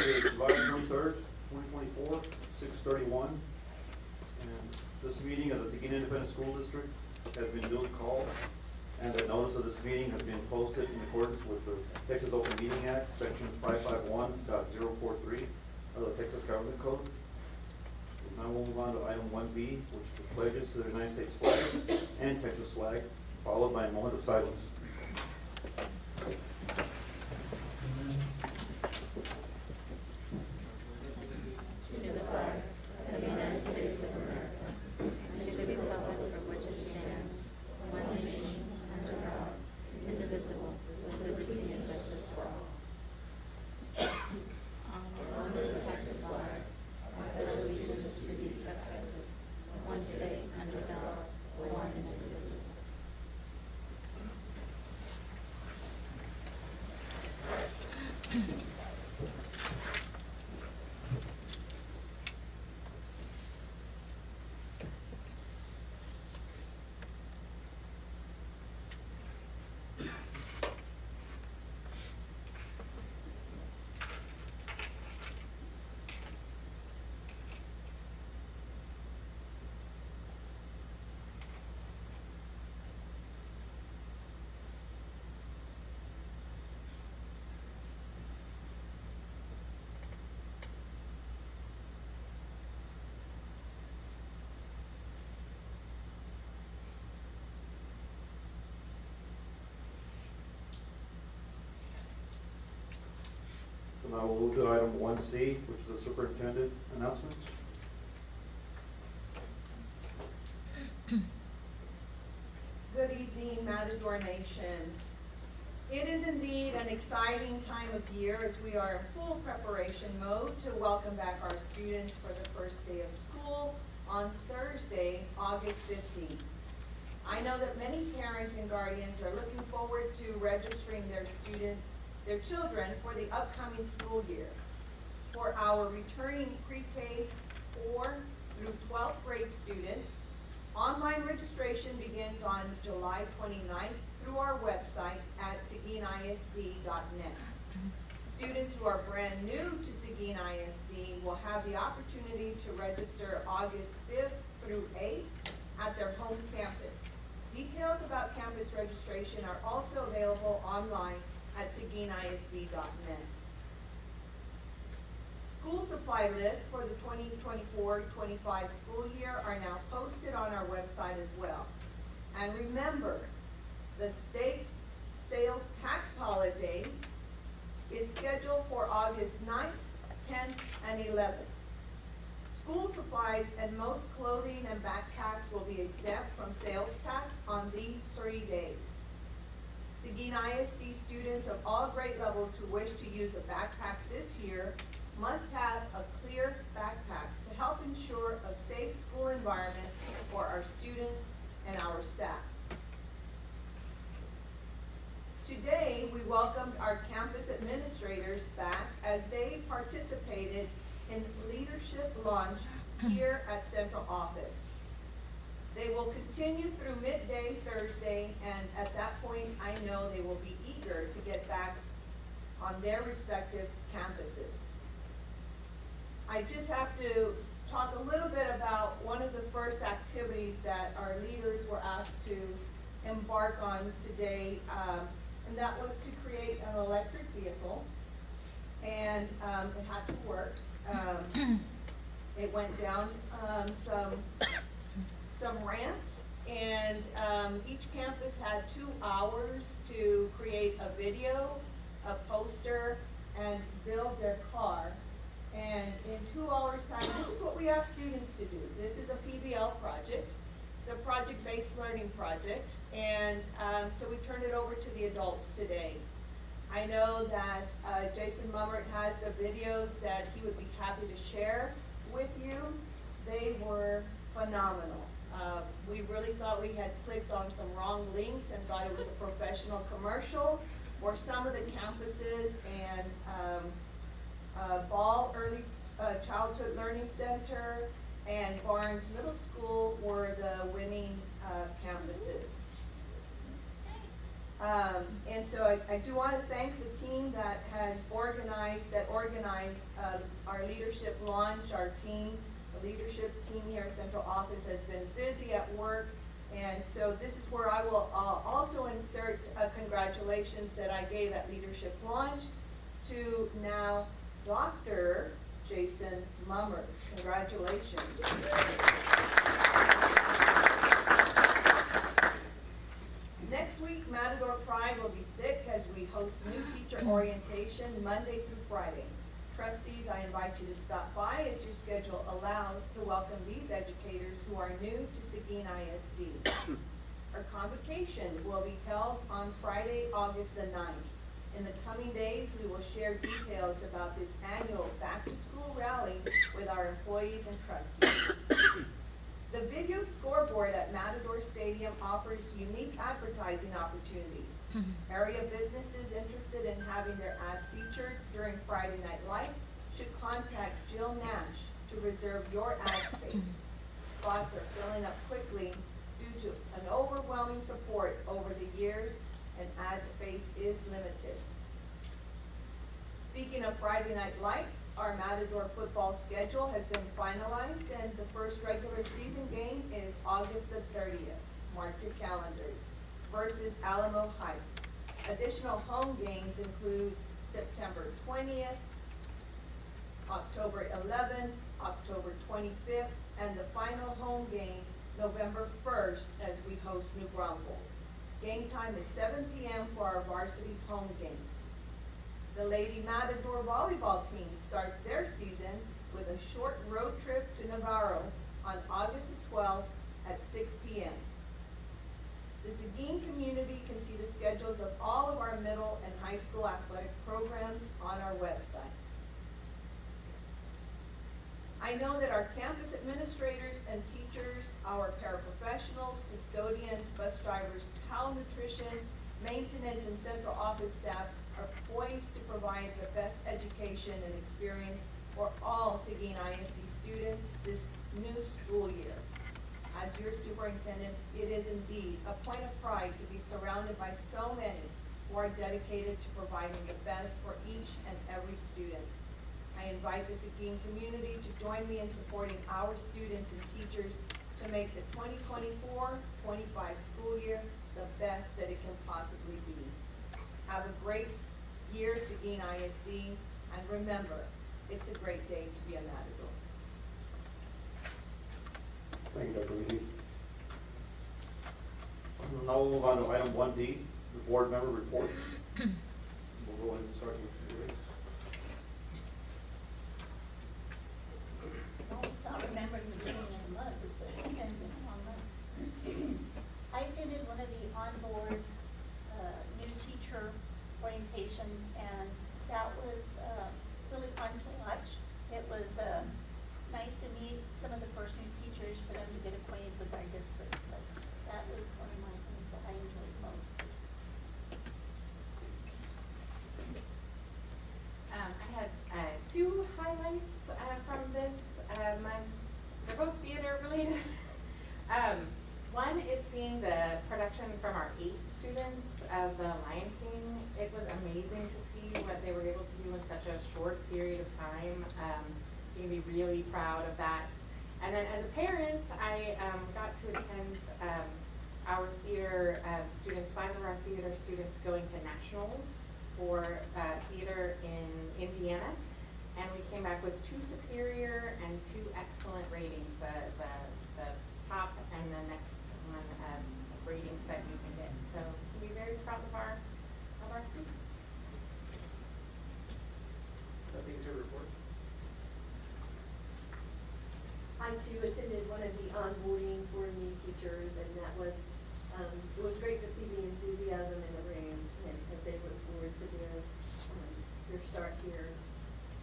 is July 23rd, 2024, 6:31. And this meeting of the Seguin Independent School District has been duly called, and the notice of this meeting has been posted in accordance with the Texas Open Meeting Act, section 551.043 of the Texas Government Code. Now we'll move on to item 1B, which is the pledges to the United States flag and Texas flag, followed by a moment of silence. To the flag of the United States of America, and to the republic for which it stands, one nation, under God, indivisible, with liberty and justice for all. Under the Texas flag, I pledge allegiance to thee, Texas, one state, under God, one and indivisible. So now we'll move to item 1C, which is the superintendent announcements. Good evening, Matador Nation. It is indeed an exciting time of year as we are in full preparation mode to welcome back our students for the first day of school on Thursday, August 15th. I know that many parents and guardians are looking forward to registering their children for the upcoming school year. For our returning pre-K 4 through 12th grade students, online registration begins on July 29th through our website at seguinisd.net. Students who are brand new to Seguin ISD will have the opportunity to register August 5th through 8th at their home campus. Details about campus registration are also available online at seguinisd.net. School supply lists for the 2024-25 school year are now posted on our website as well. And remember, the state sales tax holiday is scheduled for August 9th, 10th, and 11th. School supplies and most clothing and backpacks will be exempt from sales tax on these 3 days. Seguin ISD students of all grade levels who wish to use a backpack this year must have a clear backpack to help ensure a safe school environment for our students and our staff. Today, we welcomed our campus administrators back as they participated in leadership lunch here at Central Office. They will continue through midday Thursday, and at that point, I know they will be eager to get back on their respective campuses. I just have to talk a little bit about one of the first activities that our leaders were asked to embark on today, and that was to create an electric vehicle, and it had to work. It went down some ramps, and each campus had 2 hours to create a video, a poster, and build their car. And in 2 hours time, this is what we ask students to do. This is a PBL project. It's a project-based learning project, and so we turned it over to the adults today. I know that Jason Mummert has the videos that he would be happy to share with you. They were phenomenal. We really thought we had clicked on some wrong links and thought it was a professional commercial for some of the campuses, and Ball Early Childhood Learning Center and Barnes Middle School were the winning campuses. And so I do want to thank the team that has organized our leadership launch. Our team, the leadership team here at Central Office has been busy at work. And so this is where I will also insert congratulations that I gave at leadership launch to now Dr. Jason Mummers. Congratulations. Next week, Matador Pride will be thick as we host new teacher orientation Monday through Friday. Trustees, I invite you to stop by as your schedule allows to welcome these educators who are new to Seguin ISD. Our convocation will be held on Friday, August the 9th. In the coming days, we will share details about this annual back-to-school rally with our employees and trustees. The video scoreboard at Matador Stadium offers unique advertising opportunities. Area businesses interested in having their ad featured during Friday Night Lights should contact Jill Nash to reserve your ad space. Spots are filling up quickly due to an overwhelming support over the years, and ad space is limited. Speaking of Friday Night Lights, our Matador football schedule has been finalized, and the first regular season game is August the 30th. Mark your calendars. Versus Alamo Heights. Additional home games include September 20th, October 11th, October 25th, and the final home game November 1st as we host New Braunfels. Game time is 7 p.m. for our varsity home games. The Lady Matador volleyball team starts their season with a short road trip to Navarro on August the 12th at 6 p.m. The Seguin community can see the schedules of all of our middle and high school athletic programs on our website. I know that our campus administrators and teachers, our paraprofessionals, custodians, bus drivers, towel nutrition, maintenance, and central office staff are poised to provide the best education and experience for all Seguin ISD students this new school year. As your superintendent, it is indeed a point of pride to be surrounded by so many who are dedicated to providing the best for each and every student. I invite the Seguin community to join me in supporting our students and teachers to make the 2024-25 school year the best that it can possibly be. Have a great year, Seguin ISD, and remember, it's a great day to be a Matador. Thank you, Dr. Meany. Now we'll move on to item 1D, the board member report. We'll go ahead and start with Ray. Don't stop remembering the beginning of the month, it's a weekend, it's a long month. I attended one of the onboard, new teacher orientations, and that was, really fun to watch. It was, nice to meet some of the first new teachers for them to get acquainted with our district, so that was one of my things that I enjoyed most. I had two highlights from this. They're both theater related. One is seeing the production from our ACE students of The Lion King. It was amazing to see what they were able to do in such a short period of time. You can be really proud of that. And then as a parent, I got to attend our theater students, 5 of our theater students going to nationals for theater in Indiana. And we came back with 2 superior and 2 excellent ratings, the top and the next one ratings that you can get. So we're very proud of our students. Nothing to report. I too attended one of the onboarding for new teachers, and that was, it was great to see the enthusiasm in the room and as they look forward to their start here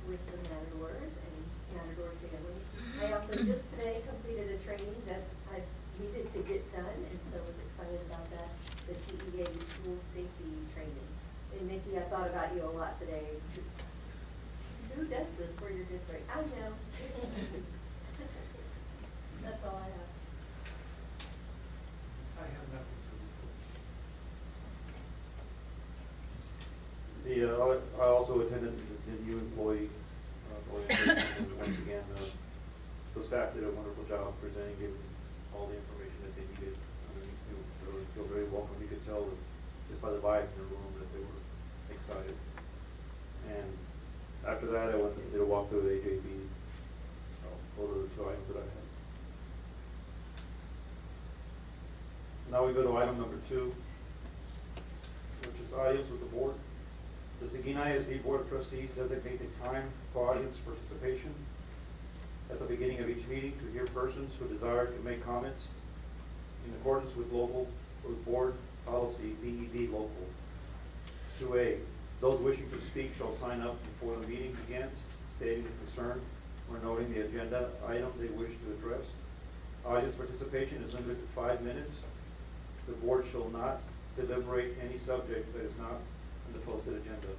with the Matadors and Matador family. I also just today completed a training that I needed to get done, and so was excited about that, the TEA school safety training. And Nikki, I thought about you a lot today. Who does this for your district? I know. That's all I have. I have nothing to report. Yeah, I also attended the new employee orientation, and once again, the staff did a wonderful job presenting, giving all the information that they needed. I mean, they feel very welcome. You could tell just by the vibe in the room that they were excited. And after that, I went and did a walkthrough of AJB. Those are the two items that I had. Now we go to item number 2, which is audience with the board. The Seguin ISD Board of Trustees designates a time for audience participation at the beginning of each meeting to hear persons who desire to make comments in accordance with board policy BED local. 2A, those wishing to speak shall sign up before the meeting begins, stating the concern or noting the agenda item they wish to address. Audience participation is limited to 5 minutes. The board shall not deliberate any subject that is not on the posted agenda.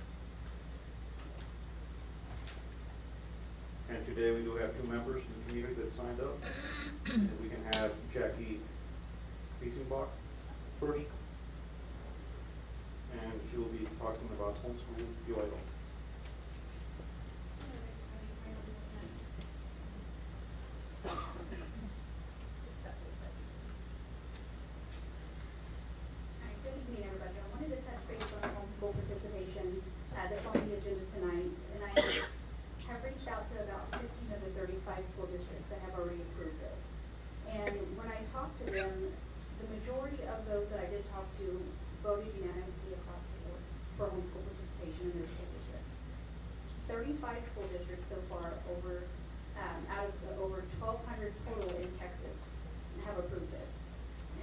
And today we do have 2 members in the community that signed up. And we can have Jackie Biesenbach first. And she will be talking about homeschool UIL. Good evening, everybody. I wanted to touch base on homeschool participation that's on the agenda tonight. And I have reached out to about 15 of the 35 school districts that have already approved this. And when I talked to them, the majority of those that I did talk to voted unanimously across the board for homeschool participation in their school district. 35 school districts so far out of over 1,200 total in Texas have approved this.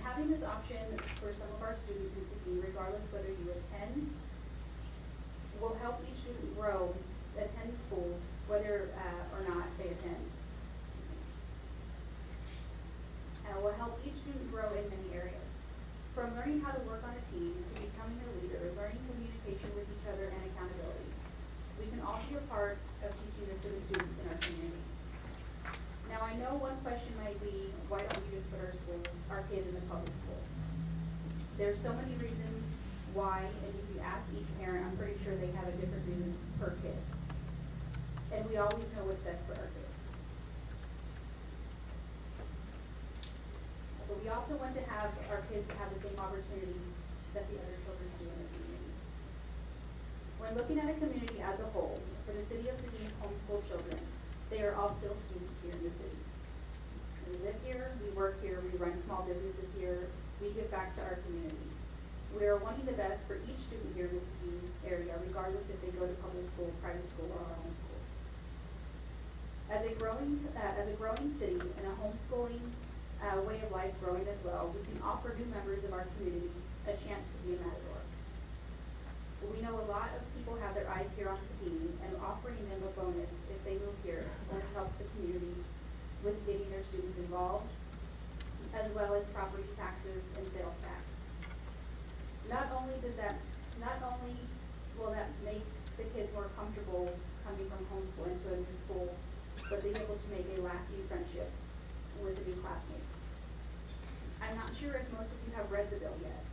Having this option for some of our students in Seguin, regardless whether you attend, will help each student grow, attend schools, whether or not they attend. Will help each student grow in many areas. From learning how to work on a team to becoming a leader, learning communication with each other and accountability. We can all be a part of teaching this to the students in our community. Now, I know one question might be, why don't you just put our kids in the public school? There's so many reasons why, and if you ask each parent, I'm pretty sure they have a different reason per kid. And we always know what's best for our kids. But we also want to have our kids have the same opportunities that the other children do in the community. When looking at a community as a whole, for the city of Seguin's homeschool children, they are all still students here in the city. We live here, we work here, we run small businesses here, we give back to our community. We are wanting the best for each student here in the Seguin area, regardless if they go to public school, private school, or our homeschool. As a growing city and a homeschooling way of life growing as well, we can offer new members of our community a chance to be a matador. We know a lot of people have their eyes here on Seguin, and offering them a bonus if they move here only helps the community with getting their students involved, as well as property taxes and sales tax. Not only will that make the kids more comfortable coming from homeschool into a new school, but being able to make a lasting friendship with the new classmates. I'm not sure if most of you have read the bill yet,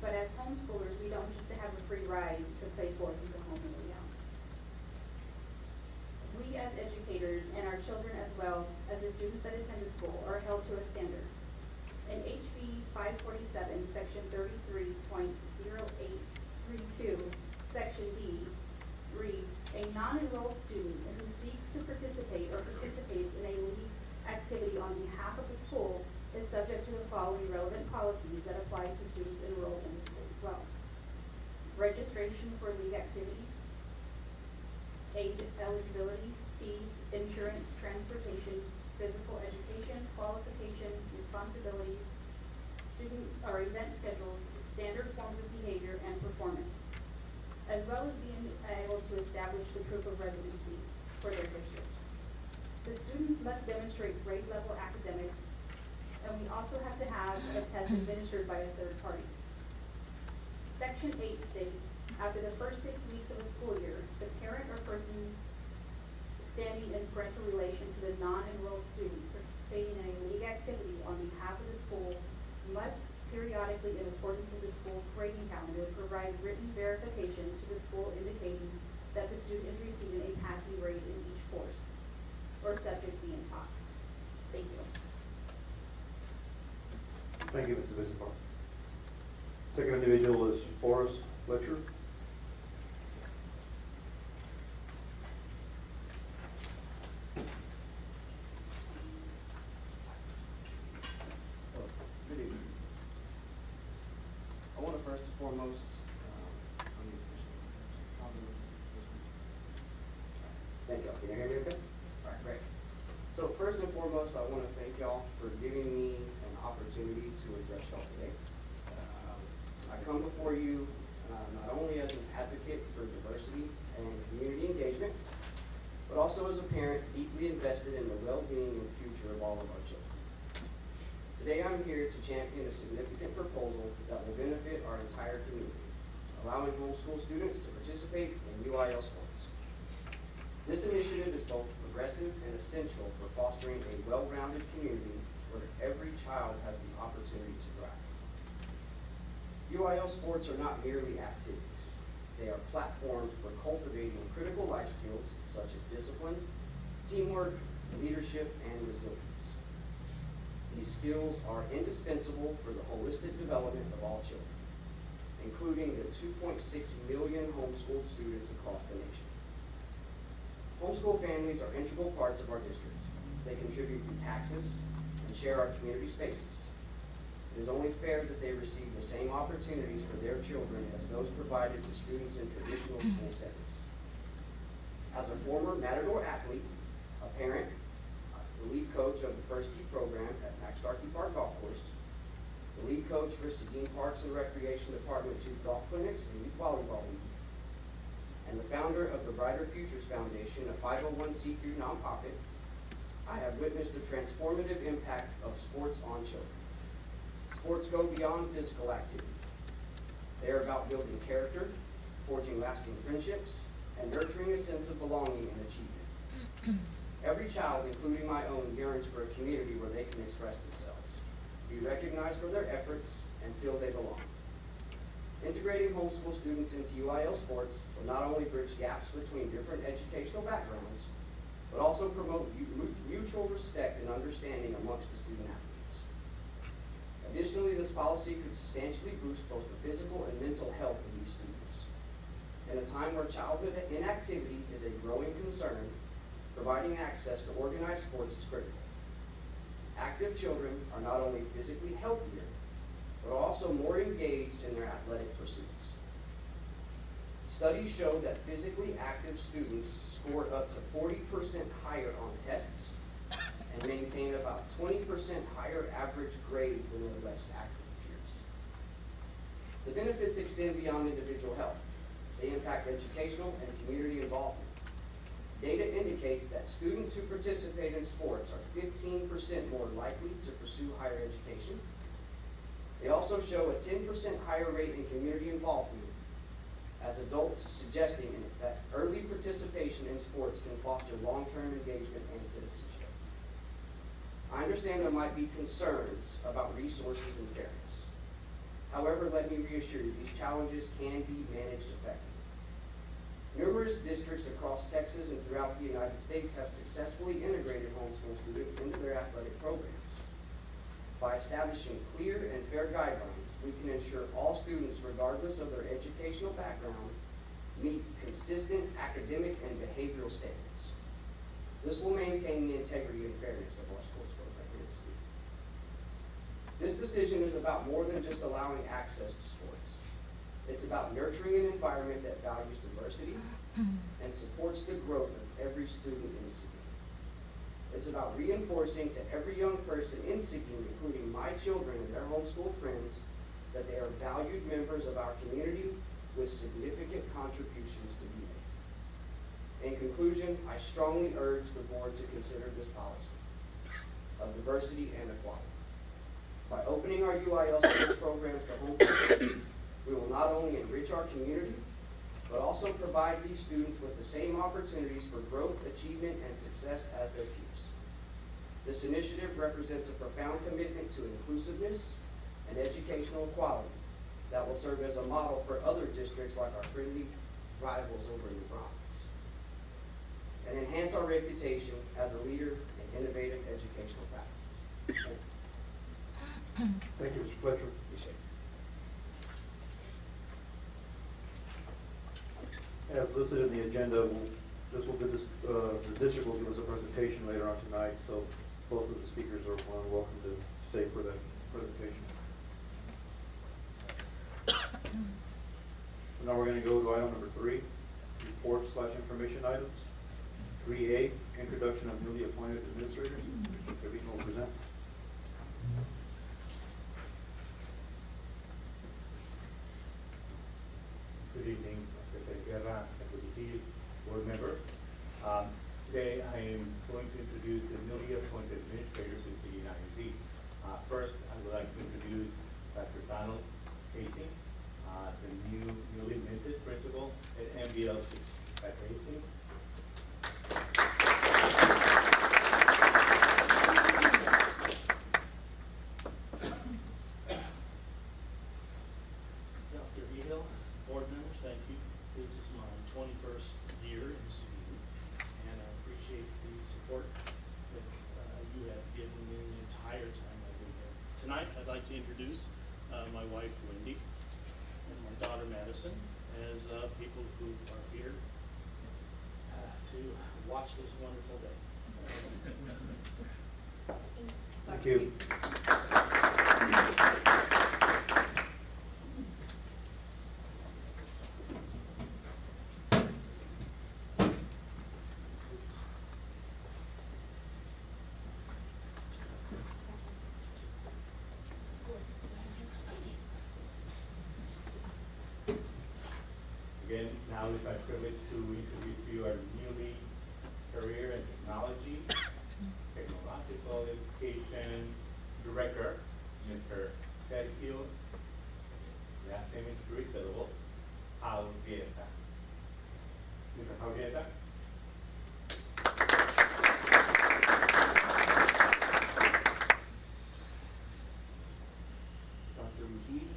but as homeschoolers, we don't just have a free ride to play sports and go home and lay down. We as educators and our children as well as the students that attend the school are held to a standard. In HB 547, section 33.0832, section D, reads, a non-enrolled student who seeks to participate or participates in a league activity on behalf of the school is subject to the following relevant policies that apply to students enrolled in the school as well. Registration for league activities, age eligibility, fees, insurance, transportation, physical education, qualification, responsibilities, student or event schedules, standard forms of behavior, and performance, as well as being able to establish the proof of residency for their district. The students must demonstrate grade level academic, and we also have to have a test administered by a third party. Section 8 states, after the first 6 weeks of a school year, the parent or person standing in parental relation to the non-enrolled student participating in a league activity on behalf of the school must periodically in accordance with the school's grading calendar, provide written verification to the school indicating that the student is receiving a passing grade in each course or subject being taught. Thank you. Thank you, Mr. Visitor. Second individual is Forrest Fletcher. Good evening. I want to first and foremost, thank y'all. Can you hear me okay? All right, great. So first and foremost, I want to thank y'all for giving me an opportunity to address y'all today. I come before you not only as an advocate for diversity and community engagement, but also as a parent deeply invested in the well-being and future of all of our children. Today I'm here to champion a significant proposal that will benefit our entire community, allowing homeschool students to participate in UIL sports. This initiative is both progressive and essential for fostering a well-rounded community where every child has the opportunity to thrive. UIL sports are not merely activities. They are platforms for cultivating critical life skills such as discipline, teamwork, leadership, and resilience. These skills are indispensable for the holistic development of all children, including the 2.6 million homeschooled students across the nation. Homeschool families are integral parts of our district. They contribute through taxes and share our community spaces. It is only fair that they receive the same opportunities for their children as those provided to students in traditional school settings. As a former Matador athlete, a parent, the lead coach of the First Tee program at Max Starkey Park Golf Course, the lead coach for Seguin Parks and Recreation Department Youth Golf Clinics and Youth Volleyball League, and the founder of the Brighter Futures Foundation, a 501c3 nonprofit, I have witnessed the transformative impact of sports on children. Sports go beyond physical activity. They are about building character, forging lasting friendships, and nurturing a sense of belonging and achievement. Every child, including my own, yearns for a community where they can express themselves, be recognized for their efforts, and feel they belong. Integrating homeschool students into UIL sports will not only bridge gaps between different educational backgrounds, but also promote mutual respect and understanding amongst the student athletes. Additionally, this policy could substantially boost both the physical and mental health of these students. In a time where childhood inactivity is a growing concern, providing access to organized sports is critical. Active children are not only physically healthier, but also more engaged in their athletic pursuits. Studies show that physically active students score up to 40% higher on tests and maintain about 20% higher average grades than their less active peers. The benefits extend beyond individual health. They impact educational and community involvement. Data indicates that students who participate in sports are 15% more likely to pursue higher education. They also show a 10% higher rate in community involvement as adults, suggesting that early participation in sports can foster long-term engagement and citizenship. I understand there might be concerns about resources and fairness. However, let me reassure you, these challenges can be managed effectively. Numerous districts across Texas and throughout the United States have successfully integrated homeschool students into their athletic programs. By establishing clear and fair guidelines, we can ensure all students, regardless of their educational background, meet consistent academic and behavioral standards. This will maintain the integrity and fairness of our sports program here at Seguin. This decision is about more than just allowing access to sports. It's about nurturing an environment that values diversity and supports the growth of every student in Seguin. It's about reinforcing to every young person in Seguin, including my children and their homeschool friends, that they are valued members of our community with significant contributions to be made. In conclusion, I strongly urge the board to consider this policy of diversity and equality. By opening our UIL sports programs to homeschool students, we will not only enrich our community, but also provide these students with the same opportunities for growth, achievement, and success as their peers. This initiative represents a profound commitment to inclusiveness and and educational quality that will serve as a model for other districts like our friendly rivals over in the Bronx, and enhance our reputation as a leader in innovative educational practices. Thank you. Thank you, Mr. Fletcher. Appreciate it. As listed in the agenda, the district will give us a presentation later on tonight, so both of the speakers are welcome to stay for that presentation. So now we're going to go to item number 3, report/information items. 3A, introduction of newly appointed administrators. Mr. Trevino will present. Good evening, President Guerra, Executive Board members. Today I am going to introduce the newly appointed administrators in Seguin ISD. First, I would like to introduce Dr. Donald Hastings, the newly minted principal at MBLC. Dr. Hastings. Dr. Hill, board members, thank you. This is my 21st year in Seguin, and I appreciate the support that you have given me the entire time I've been here. Tonight, I'd like to introduce my wife, Wendy, and my daughter, Madison, as people who are here to watch this wonderful day. Thank you. Again, now it's my privilege to introduce you our newly career and technological education director, Mr. Sergio, last name is 3 syllables, Alvieta. Mr. Alvieta. Dr. Mujib,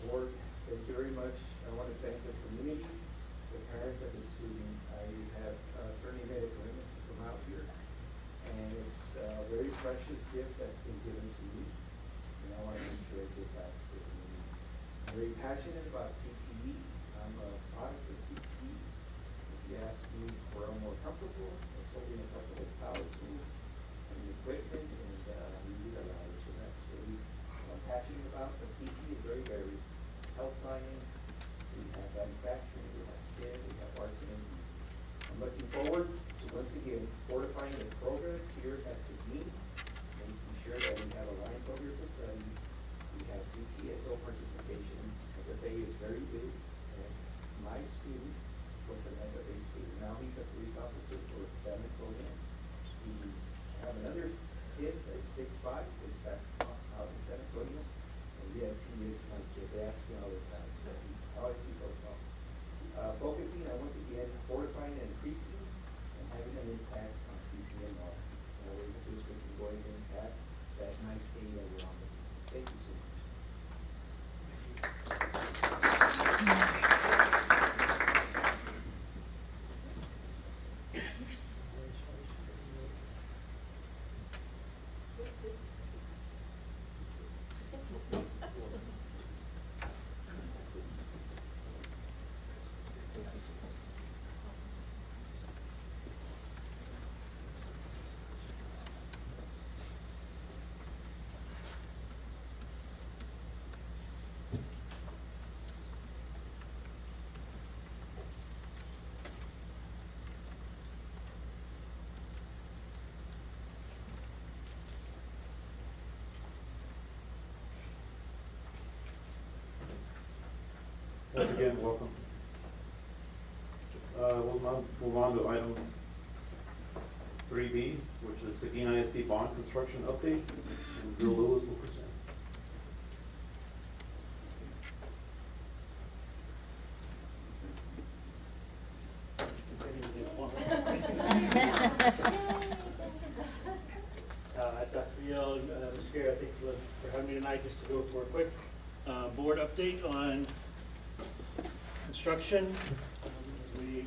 board, thank you very much. I want to thank the community, the parents, and the student. I have certainly made a commitment to come out here, and it's a very precious gift that's been given to me, and I want to make sure I give back to the community. I'm very passionate about CTE. I'm a product of CTE. If you ask me where I'm more comfortable, it's holding a couple of power tools and equipment and music louder. So that's really what I'm passionate about. But CTE is very varied. Health science, we have manufacturing, we have STEM, we have arts and engineering. I'm looking forward to once again fortifying the programs here at Seguin, making sure that we have aligned programs of study, we have CTSO participation. FFA is very big, and my student was an FFA student. Now he's a police officer for San Antonio. We have another kid that's 6'5", plays basketball out in San Antonio. And yes, he is my kid. They ask me all the time, so he's always so tall. Focusing on once again fortifying and increasing and having an impact on CCMR. Where the district can go and impact that nice day that we're on. Thank you so much. Once again, welcome. We'll now move on to item 3B, which is Seguin ISD bond construction update, and Bill Lewis will present. Dr. Mr. Chair, thank you for having me tonight, just to go for a quick board update on construction as we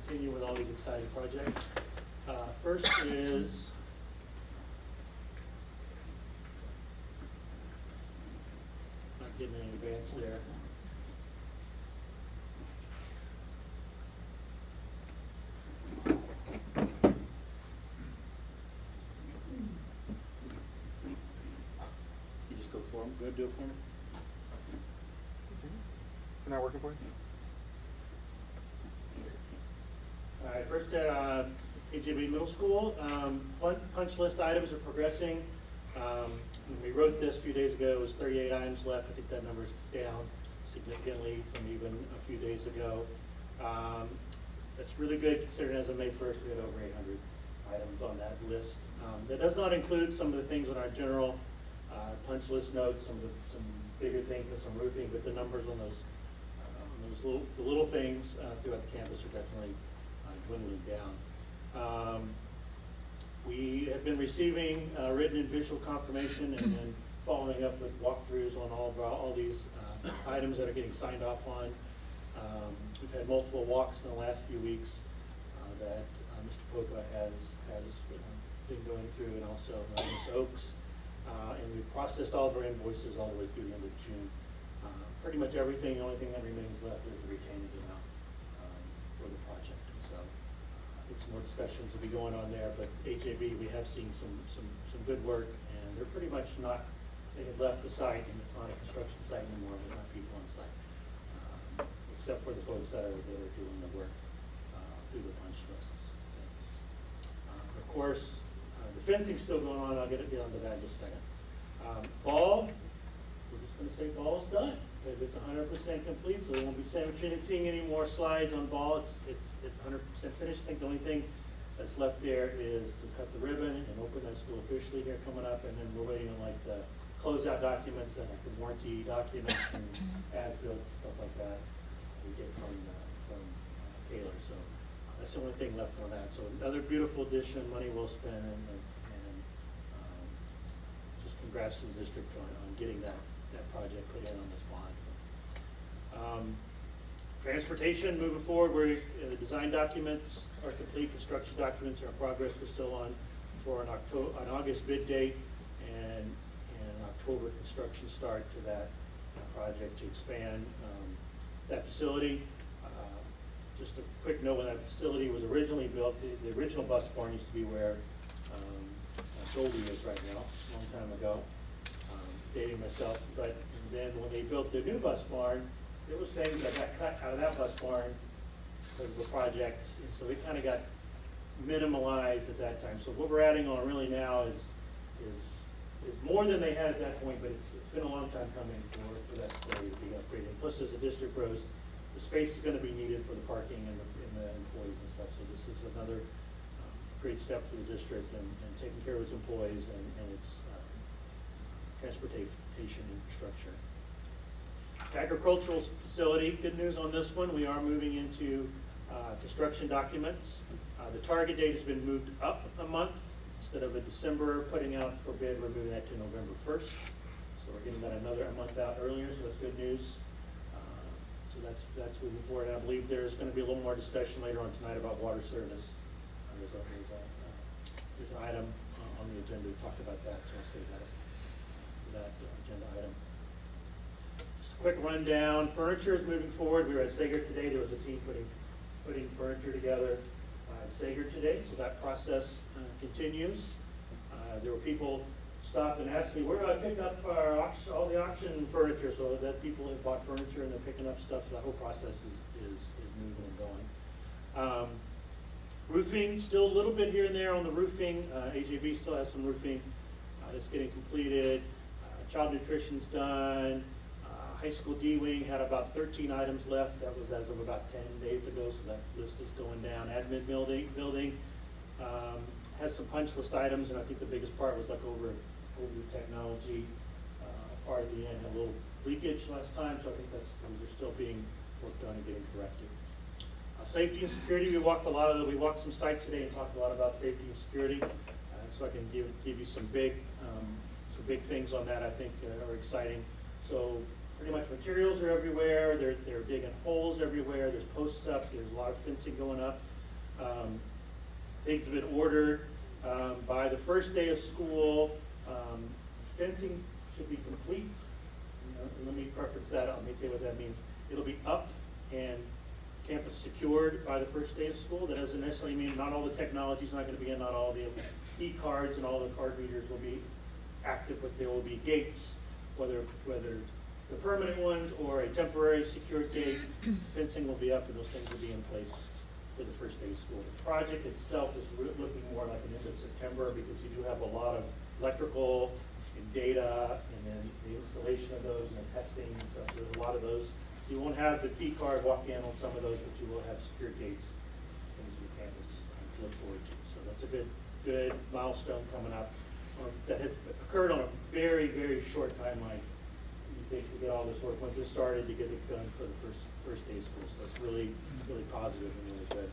continue with all these exciting projects. First is not getting any advance there. You just go for them. Go ahead, do it for me. Is it not working for you? All right, first at HAB Middle School, punch list items are progressing. When we wrote this a few days ago, it was 38 items left. I think that number's down significantly from even a few days ago. That's really good considering as of May 1st, we had over 800 items on that list. That does not include some of the things on our general punch list notes, some bigger things, some roofing, but the numbers on those little things throughout the campus are definitely dwindling down. We have been receiving written and visual confirmation and then following up with walkthroughs on all these items that are getting signed off on. We've had multiple walks in the last few weeks that Mr. Poca has been going through, and also Ms. Oaks. And we've processed all of our invoices all the way through the end of June. Pretty much everything, the only thing that remains left is the retainage amount for the project. And so I think some more discussions will be going on there, but HAB, we have seen some good work, and they're pretty much not, they had left the site, and it's not a construction site anymore, there's not people on site, except for the folks that are doing the work through the punch lists. Of course, the fencing's still going on. I'll get onto that in just a second. Ball, we're just going to say ball's done because it's 100% complete, so we won't be seeing any more slides on ball. It's 100% finished. I think the only thing that's left there is to cut the ribbon and open that school officially here coming up, and then we're waiting on like the closeout documents, then like the warranty documents and as-built and stuff like that we get from Taylor. So that's the only thing left on that. So another beautiful addition, money well spent, and just congrats to the district on getting that project put in on this bond. Transportation, moving forward, the design documents are complete, construction documents are in progress. We're still on for an August bid date and an October construction start to that project to expand that facility. Just a quick note, when that facility was originally built, the original bus barn used to be where Goldie is right now, a long time ago, dating myself. But then when they built the new bus barn, there was things that got cut out of that bus barn because of the project, and so it kind of got minimalized at that time. So what we're adding on really now is more than they had at that point, but it's been a long time coming for that facility to be upgraded. Plus, as the district grows, the space is going to be needed for the parking and the employees and stuff. So this is another great step for the district and taking care of its employees and its transportation infrastructure. Agricultural facility, good news on this one. We are moving into construction documents. The target date has been moved up a month. Instead of a December putting out for bid, we're moving that to November 1st. So we're getting that a month out earlier, so that's good news. So that's moving forward. And I believe there's going to be a little more discussion later on tonight about water service. There's an item on the agenda. We talked about that, so I'll save that agenda item. Just a quick rundown. Furniture is moving forward. We were at Sager today. There was a team putting furniture together at Sager today, so that process continues. There were people stopped and asked me, where do I pick up all the auction furniture? So that people have bought furniture and they're picking up stuff, so that whole process is moving and going. Roofing, still a little bit here and there on the roofing. HAB still has some roofing that's getting completed. Child nutrition's done. High school D-wing had about 13 items left. That was as of about 10 days ago, so that list is going down. Admin building has some punch list items, and I think the biggest part was like over technology. Part of the end had a little leakage last time, so I think those are still being worked on and getting corrected. Safety and security, we walked some sites today and talked a lot about safety and security. so I can give you some big things on that I think are exciting. So pretty much materials are everywhere. They're digging holes everywhere. There's posts up. There's a lot of fencing going up. Things have been ordered by the first day of school. Fencing should be complete. Let me preference that. Let me tell you what that means. It'll be up and campus secured by the first day of school. That doesn't necessarily mean not all the technology is not going to be in, not all the key cards and all the card readers will be active, but there will be gates, whether the permanent ones or a temporary secured gate. Fencing will be up and those things will be in place for the first day of school. The project itself is looking more like an end of September because you do have a lot of electrical and data and then the installation of those and the testing and stuff. There's a lot of those. So you won't have the key card walk in on some of those, but you will have secure gates into the campus to look forward to. So that's a good milestone coming up that has occurred on a very, very short timeline. You think to get all this work once it started to get it done for the first day of school. So that's really, really positive and really good.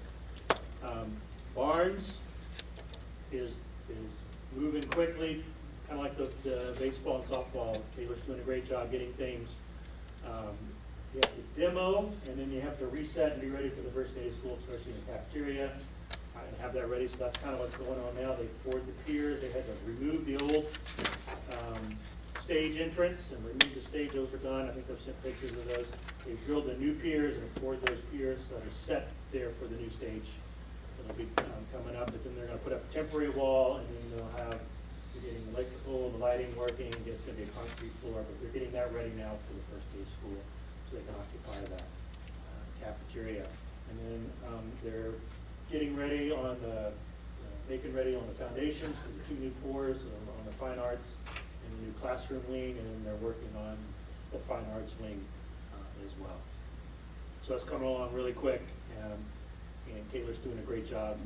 Barnes is moving quickly, kind of like the baseball and softball. Taylor's doing a great job getting things. You have to demo, and then you have to reset and be ready for the first day of school, especially in the cafeteria, and have that ready. So that's kind of what's going on now. They poured the piers. They had to remove the old stage entrance and remove the stage. Those are done. I think they've sent pictures of those. They drilled the new piers and poured those piers that are set there for the new stage. It'll be coming up, but then they're going to put up a temporary wall, and then they'll have getting the electrical and the lighting working. It's going to be a concrete floor, but they're getting that ready now for the first day of school, so they can occupy that cafeteria. And then they're getting ready on making ready on the foundations for the 2 new floors on the fine arts and the new classroom wing, and then they're working on the fine arts wing as well. So that's coming along really quick, and Taylor's doing a great job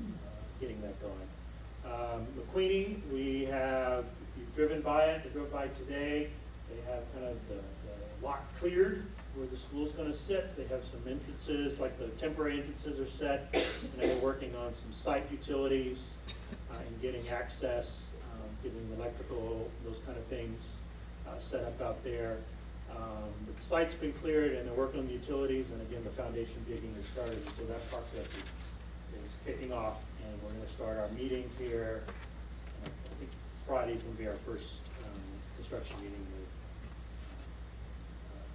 getting that going. McQueenie, we have, if you've driven by it, I drove by today, they have kind of the lot cleared where the school's going to sit. They have some entrances, like the temporary entrances are set, and they're working on some site utilities and getting access, getting electrical, those kind of things set up out there. But the site's been cleared, and they're working on the utilities, and again, the foundation digging is started, so that process is kicking off, and we're going to start our meetings here. I think Friday's going to be our first construction meeting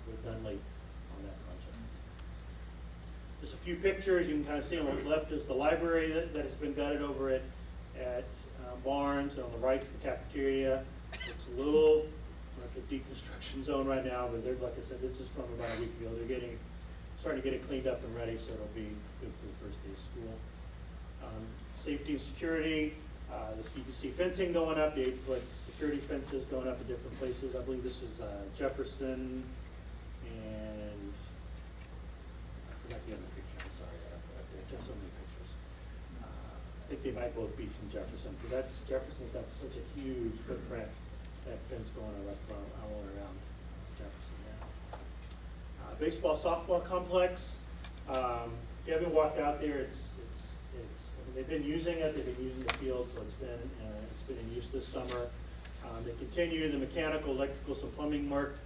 with Dunley on that project. Just a few pictures. You can kind of see on the left is the library that has been gutted over at Barnes, and on the right is the cafeteria. It's a little like a deconstruction zone right now, but like I said, this is from about a week ago. They're starting to get it cleaned up and ready, so it'll be good for the first day of school. Safety and security. You can see fencing going up, the 8-foot security fences going up in different places. I believe this is Jefferson and I forgot the other picture. I'm sorry, I've got so many pictures. I think they might both be from Jefferson, because Jefferson's got such a huge footprint. That fence going all around Jefferson now. Baseball, softball complex. If you haven't walked out there, they've been using it. They've been using the field, so it's been in use this summer. They continue the mechanical, electrical, some plumbing work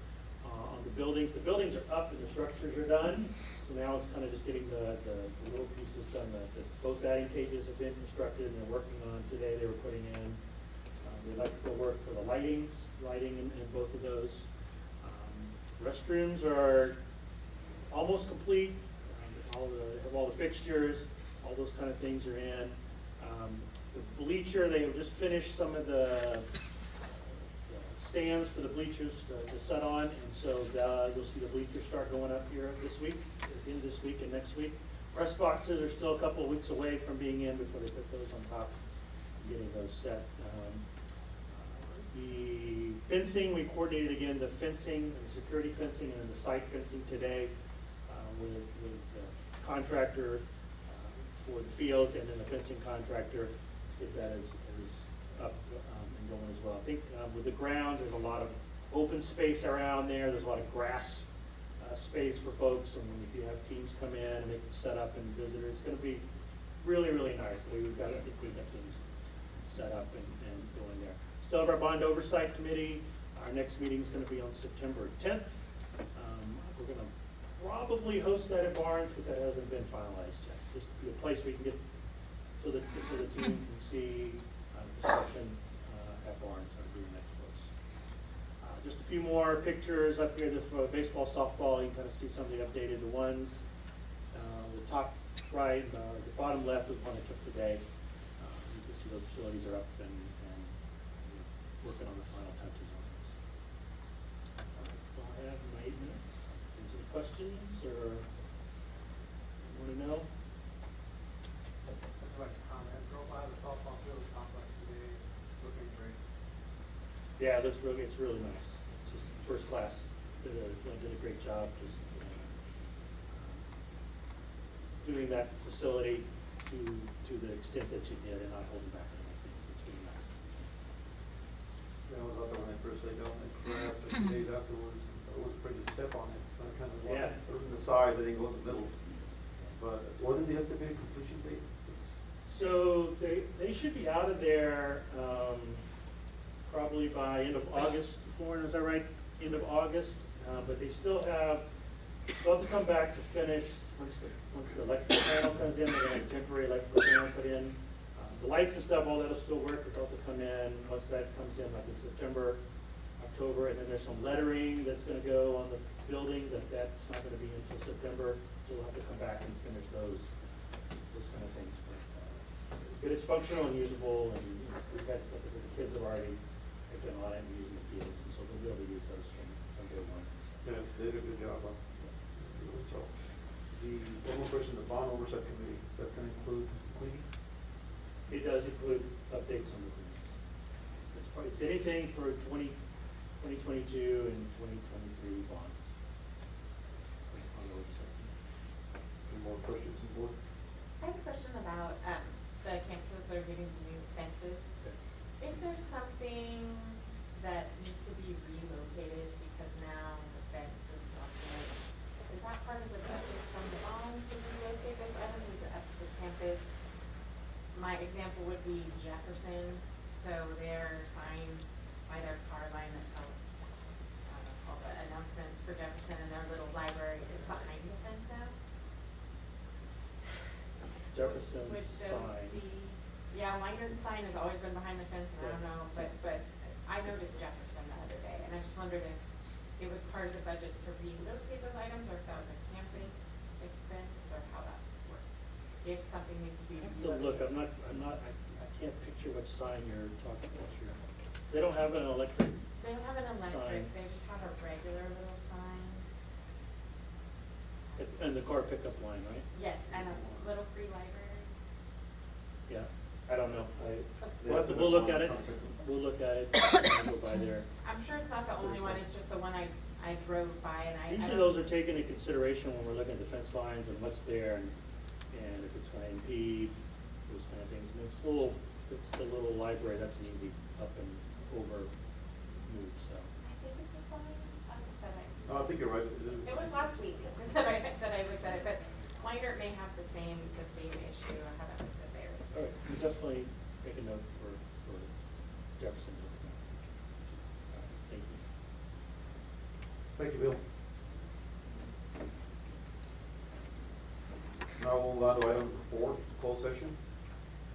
on the buildings. The buildings are up and the structures are done. So now it's kind of just getting the little pieces done. Both batting cages have been constructed, and they're working on today. They were putting in the electrical work for the lighting in both of those. Restrooms are almost complete. Have all the fixtures, all those kind of things are in. The bleacher, they have just finished some of the stands for the bleachers to set on, and so you'll see the bleachers start going up here this week, in this week and next week. Press boxes are still a couple of weeks away from being in before they put those on top and getting those set. The fencing, we coordinated again the fencing, the security fencing, and the site fencing today with the contractor for the fields, and then the fencing contractor to get that is up and going as well. I think with the grounds, there's a lot of open space around there. There's a lot of grass space for folks, and if you have teams come in and they can set up and visit, it's going to be really, really nice. I think we've got things set up and go in there. Still have our bond oversight committee. Our next meeting is gonna be on September 10th. We're gonna probably host that at Barnes, but that hasn't been finalized yet. Just be a place we can get, so the team can see discussion at Barnes on doing next place. Just a few more pictures up here for baseball, softball. You can kind of see some of the updated ones. The top right, the bottom left is one I took today. You can see those facilities are up and we're working on the final touches on those. That's all I have in my 8 minutes. Any questions or want to know? I'd just like to comment, drove by the softball field complex today, looking great. Yeah, it looks really, it's really nice. It's just first class. Did a great job just doing that facility to the extent that you did and not holding back on anything. So it's really nice. I was out there when I first laid down that grass, like 2 days afterwards, I was afraid to step on it, so I kind of Yeah. walked from the side, I didn't go in the middle. But what is the estimated completion date? So they should be out of there probably by end of August, Lauren, is that right? End of August, but they still have, they'll have to come back to finish, once the electrical panel comes in, they're gonna have temporary electrical panel put in. The lights and stuff, all that'll still work, but they'll have to come in, once that comes in, like in September, October, and then there's some lettering that's gonna go on the building, that's not gonna be until September, so we'll have to come back and finish those kind of things. But it's functional and usable, and we've had, like I said, the kids have already been on it and using the fields, and so they'll be able to use those from day one. Yes, they did a good job on. So, one more question, the bond oversight committee, that's gonna include cleaning? It does include updates on the cleanings. It's anything for 2022 and 2023 bonds. On the website. Any more questions on board? I have a question about the campuses that are getting new fences. Okay. If there's something that needs to be relocated because now the fence is blocking it, is that part of the budget from the bond to relocate those items? Is it up to the campus? My example would be Jefferson, so their sign by their car line that tells all the announcements for Jefferson and their little library is behind the fence now. Jefferson's Would those sign. be- Yeah, Langdon's sign has always been behind the fence, and I don't know, but I noticed Jefferson the other day, and I just wondered if it was part of the budget to relocate those items, or if that was a campus expense, or how that works. If something needs to be I have relocated. to look, I can't picture which sign you're talking about here. They don't have an electric, They don't have an electric, Sign. they just have a regular little sign. and the car pickup line, right? Yes, and a little free library. Yeah, I don't know. That's We'll look at it, concept. we'll look at it, and go by there. I'm sure it's not the only one, it's just the one I drove by, and I Usually don't- those are taken into consideration when we're looking at the fence lines and what's there, and if it's gonna impede, those kind of things. And it's the little library, that's an easy up and over move, so. I think it's a sign, like I said, No, I think you're right, it is. it was last week that I looked at it, but Weinert may have the same issue, I haven't looked at theirs. All right, we definitely make a note for Jefferson. Thank you. Thank you, Bill. Now we'll move on to item 4, closed session.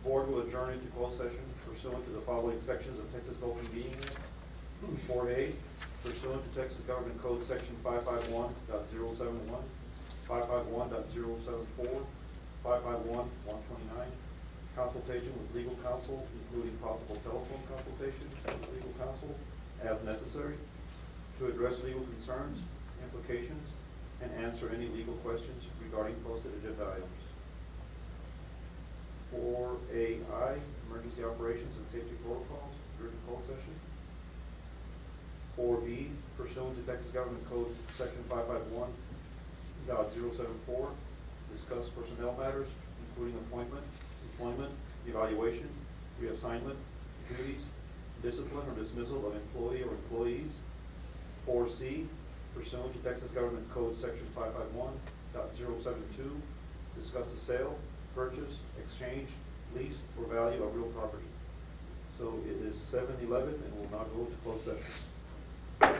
Board will adjourn into closed session pursuant to the following sections of Texas Open Meeting Act. 4A, pursuant to Texas Government Code Section 551.071, 551.074, 551.129, consultation with legal counsel, including possible telephone consultation with legal counsel as necessary, to address legal concerns, implications, and answer any legal questions regarding posted agenda items. 4AI, emergency operations and safety protocols during closed session. 4B, pursuant to Texas Government Code Section 551.074, discuss personnel matters, including appointment, employment, evaluation, reassignment, duties, discipline or dismissal of employee or employees. 4C, pursuant to Texas Government Code Section 551.072, discuss the sale, purchase, exchange, lease, or value of real property. So it is 7:11 and we'll now go to closed session.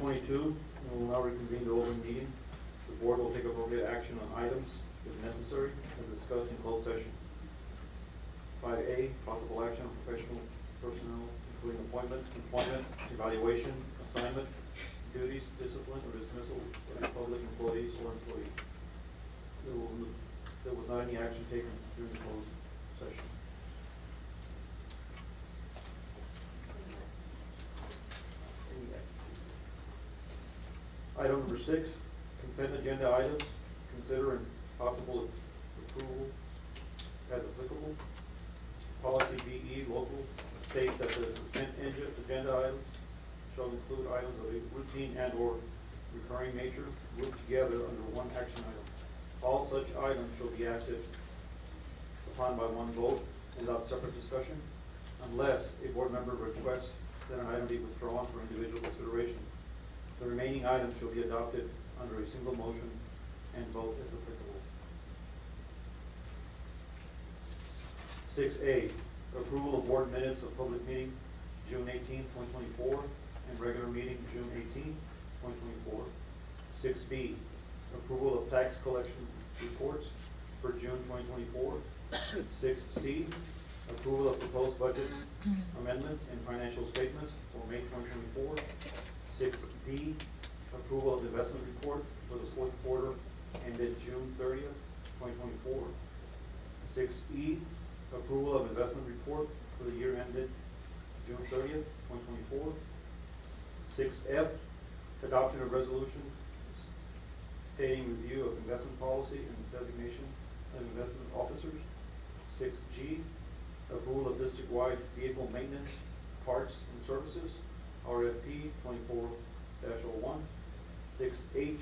6:22, we will now reconvene the open meeting. The board will take appropriate action on items, if necessary, as discussed in closed session. 5A, possible action on professional personnel, including appointment, employment, evaluation, assignment, duties, discipline, or dismissal of any public employees or employee. There was not any action taken during the closed session. Item number 6, consent agenda items. Consider and possible approval as applicable. Policy BE local states that the consent agenda items shall include items of a routine and or recurring nature grouped together under one action item. All such items shall be acted upon by one vote without separate discussion, unless a board member requests that an item be withdrawn for individual consideration. The remaining items shall be adopted under a single motion and vote as applicable. 6A, approval of board minutes of public meeting June 18, 2024, and regular meeting June 18, 2024. 6B, approval of tax collection reports for June 2024. 6C, approval of proposed budget amendments and financial statements for May 2024. 6D, approval of investment report for the fourth quarter ended June 30th, 2024. 6E, approval of investment report for the year ended June 30th, 2024. 6F, adoption of resolution stating review of investment policy and designation of investment officers. 6G, approval of district-wide vehicle maintenance, parts and services, RFP 24-01. 6H,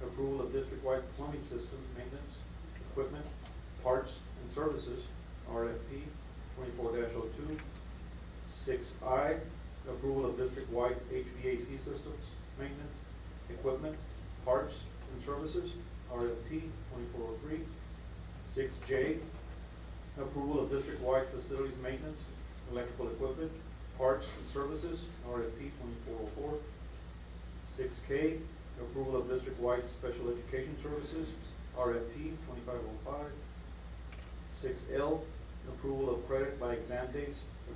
approval of district-wide plumbing system maintenance, equipment, parts and services, RFP 24-02. 6I, approval of district-wide HVAC systems maintenance, equipment, parts and services, RFP 2403. 6J, approval of district-wide facilities maintenance, electrical equipment, parts and services, RFP 2404. 6K, approval of district-wide special education services, RFP 2505. 6L, approval of credit by exam dates for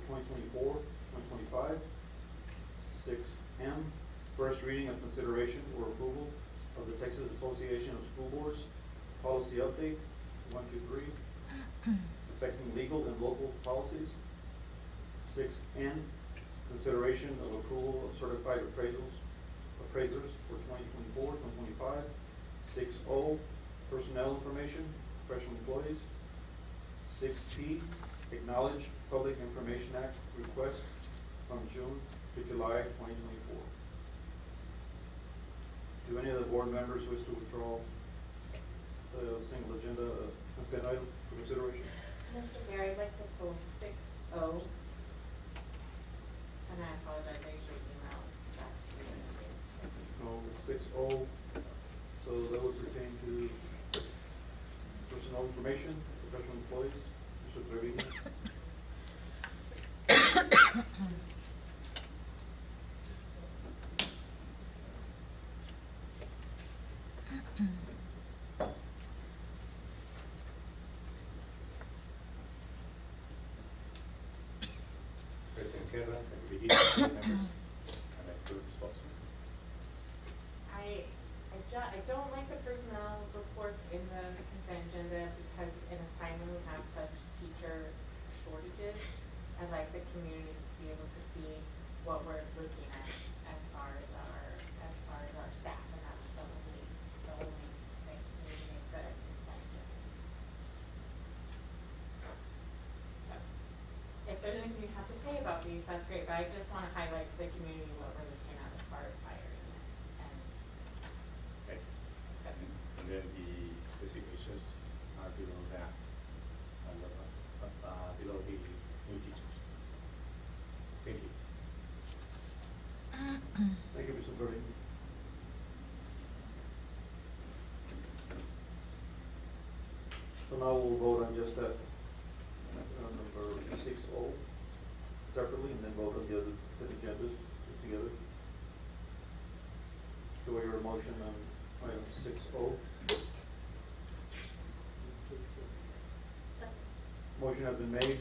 2024-2025. 6M, first reading of consideration or approval of the Texas Association of School Boards policy update 123, affecting legal and local policies. 6N, consideration of approval of certified appraisers for 2024-2025. 6O, personnel information, professional employees. 6P, acknowledge Public Information Act request from June to July 2024. Do any of the board members wish to withdraw the single agenda consent item for consideration? Mr. Mayor, I'd like to pull 6O. And I apologize, I usually email that to you in advance. No, it's 6O, so that would pertain to personnel information, professional employees, Mr. Trevino. President Guerra, members, I'd like to respond. I don't like the personnel reports in the consent agenda because in a time when we have such teacher shortages, I'd like the community to be able to see what we're looking at as far as our staff, and that's the only thing we make the consent agenda. So, if there's anything you have to say about these, that's great, but I just want to highlight to the community what we're looking at as far as hiring and Okay. accepting. And then the designations are below that, below the new teachers. Thank you. Thank you, Mr. Trevino. So now we'll vote on just that, number 6O separately, and then vote on the other consent agendas together. Do I hear a motion on item 6O? Motion has been made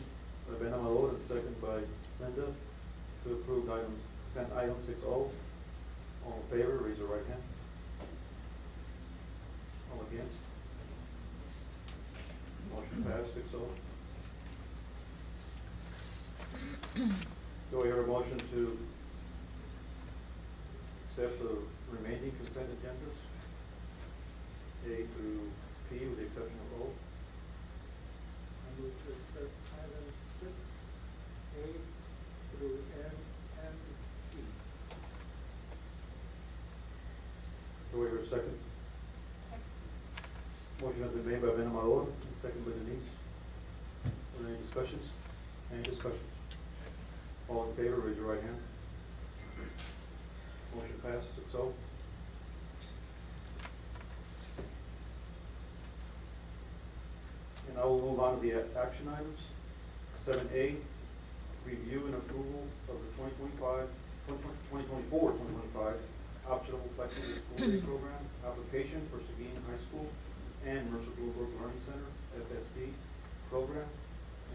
by Ben Amador and second by Linda to approve consent item 6O. All in favor, raise your right hand. All against? Motion passed 6-0. Do I hear a motion to accept the remaining consent agendas? A through P with the exception of O. I move to accept items 6A through N and E. Do I hear a second? Motion has been made by Ben Amador and second by Denise. Are there any discussions? Any discussions? All in favor, raise your right hand. Motion passed 6-0. And I will move on to the action items. 7A, review and approval of the 2024-2025 optional flexible school day program application for Seguin High School and Mercer Bloomberg Learning Center, FSD program,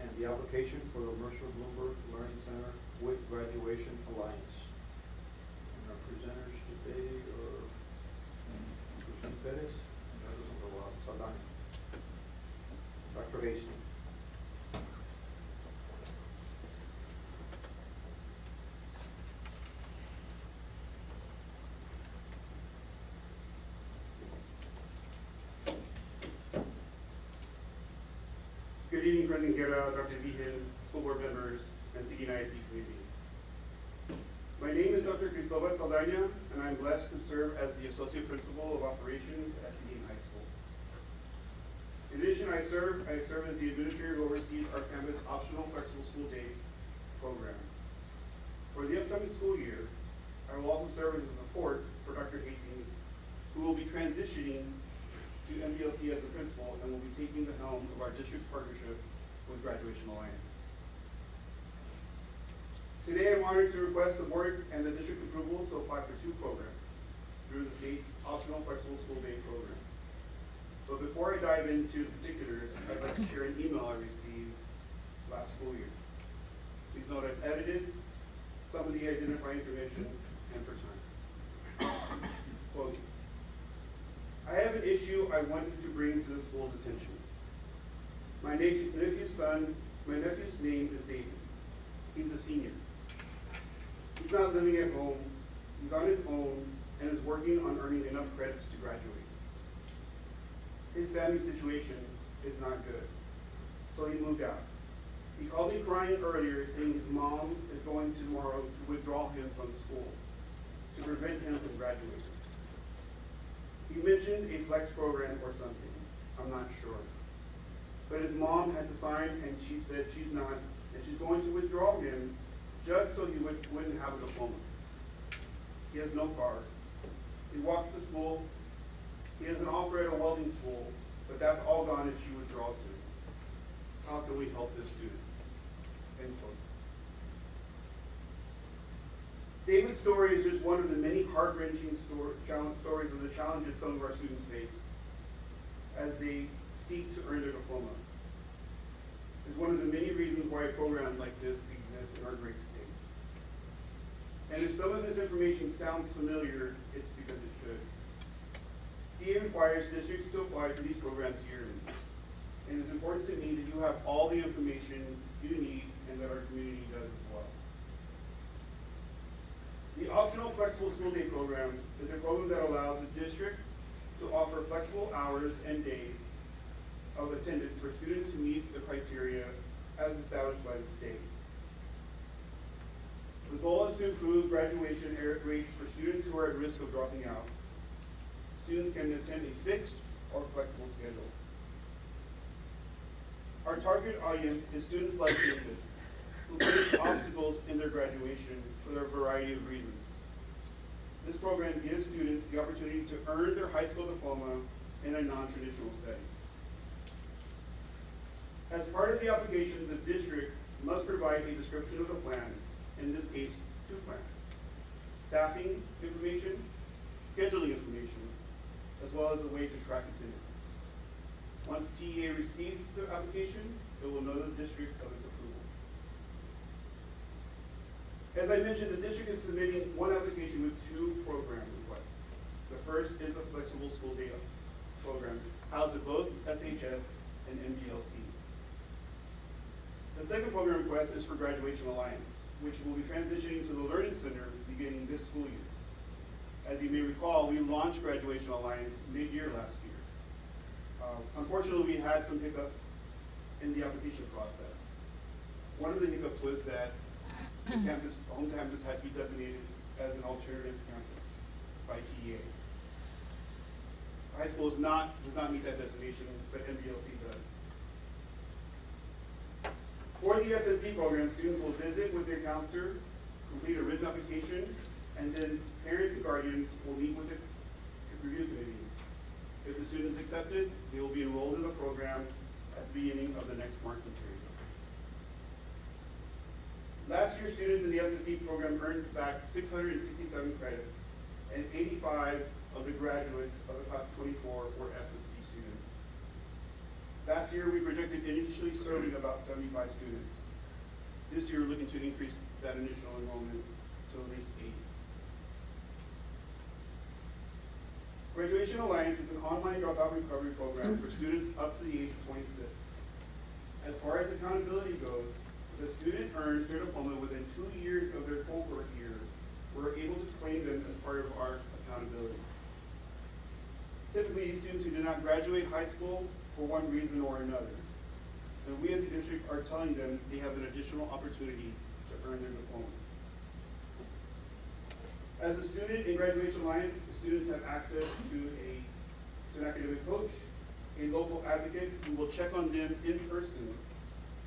and the application for the Mercer Bloomberg Learning Center with Graduation Alliance. And our presenters today are Christine Perez and Saldana. Dr. Hastings. Good evening, President Guerra, Dr. Vigen, school board members, and Seguin ISD community. My name is Dr. Cristobal Saldana, and I'm blessed to serve as the Associate Principal of Operations at Seguin High School. In addition, I serve as the administrator who oversees our campus optional flexible school day program. For the upcoming school year, I will also serve as a support for Dr. Hastings, who will be transitioning to MDLC as the principal and will be taking the helm of our district's partnership with Graduation Alliance. Today, I'm honored to request the board and the district approval to apply for 2 programs through the state's optional flexible school day program. But before I dive into the particulars, I'd like to share an email I received last school year. Please note I've edited some of the identifying information and for time. Quote, I have an issue I wanted to bring to the school's attention. My nephew's name is David. He's a senior. He's not living at home. He's on his own and is working on earning enough credits to graduate. His family situation is not good, so he moved out. He called me crying earlier, saying his mom is going tomorrow to withdraw him from school to prevent him from graduating. He mentioned a flex program or something, I'm not sure. But his mom had to sign and she said she's not, and she's going to withdraw him just so he wouldn't have a diploma. He has no car. He walks to school. He has an offer at a welding school, but that's all gone if she withdraws him. How can we help this student? End quote. David's story is just one of the many heart-wrenching stories of the challenges some of our students face as they seek to earn their diploma. It's one of the many reasons why a program like this exists in our great state. And if some of this information sounds familiar, it's because it should. CA requires districts to apply for these programs yearly. And it's important to me that you have all the information you need and that our community does as well. The Optional Flexible School Day Program is a program that allows the district to offer flexible hours and days of attendance for students who meet the criteria as established by the state. The goal is to improve graduation rates for students who are at risk of dropping out. Students can attend a fixed or flexible schedule. Our target audience is students like David, who face obstacles in their graduation for a variety of reasons. This program gives students the opportunity to earn their high school diploma in a non-traditional setting. As part of the application, the district must provide a description of the plan, in this case, 2 plans: staffing information, scheduling information, as well as a way to track attendance. Once TEA receives the application, it will notify the district of its approval. As I mentioned, the district is submitting one application with two program requests. The first is the flexible school day program, housed at both SHS and NBLC. The second program request is for Graduation Alliance, which will be transitioning to the Learning Center beginning this school year. As you may recall, we launched Graduation Alliance mid-year last year. Unfortunately, we had some hiccups in the application process. One of the hiccups was that the home campus had to be designated as an alternative campus by TEA. High school does not meet that designation, but NBLC does. For the FSD program, students will visit with their counselor, complete a written application, and then parents and guardians will meet with the review committee. If the student is accepted, they will be enrolled in the program at the beginning of the next marking period. Last year, students in the FSD program earned back 667 credits, and 85 of the graduates of the class of 24 were FSD students. Last year, we projected initially serving about 75 students. This year, we're looking to increase that initial enrollment to at least 80. Graduation Alliance is an online dropout recovery program for students up to the age of 26. As far as accountability goes, if a student earns their diploma within 2 years of their cohort year, we're able to claim them as part of our accountability. Typically, these students who do not graduate high school for one reason or another, and we as a district are telling them they have an additional opportunity to earn their diploma. As a student in Graduation Alliance, students have access to an academic coach, a local advocate who will check on them in person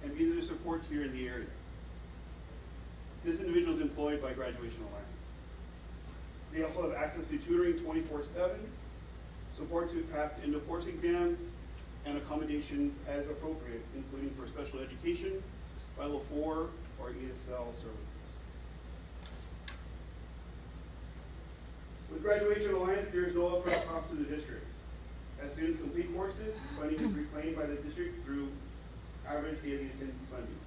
and be their support here in the area. This individual is employed by Graduation Alliance. They also have access to tutoring 24/7, support to pass end of course exams, and accommodations as appropriate, including for special education, 504, or ESL services. With Graduation Alliance, there is no upfront cost to the district. As students complete courses, funding is reclaimed by the district through average daily attendance funding.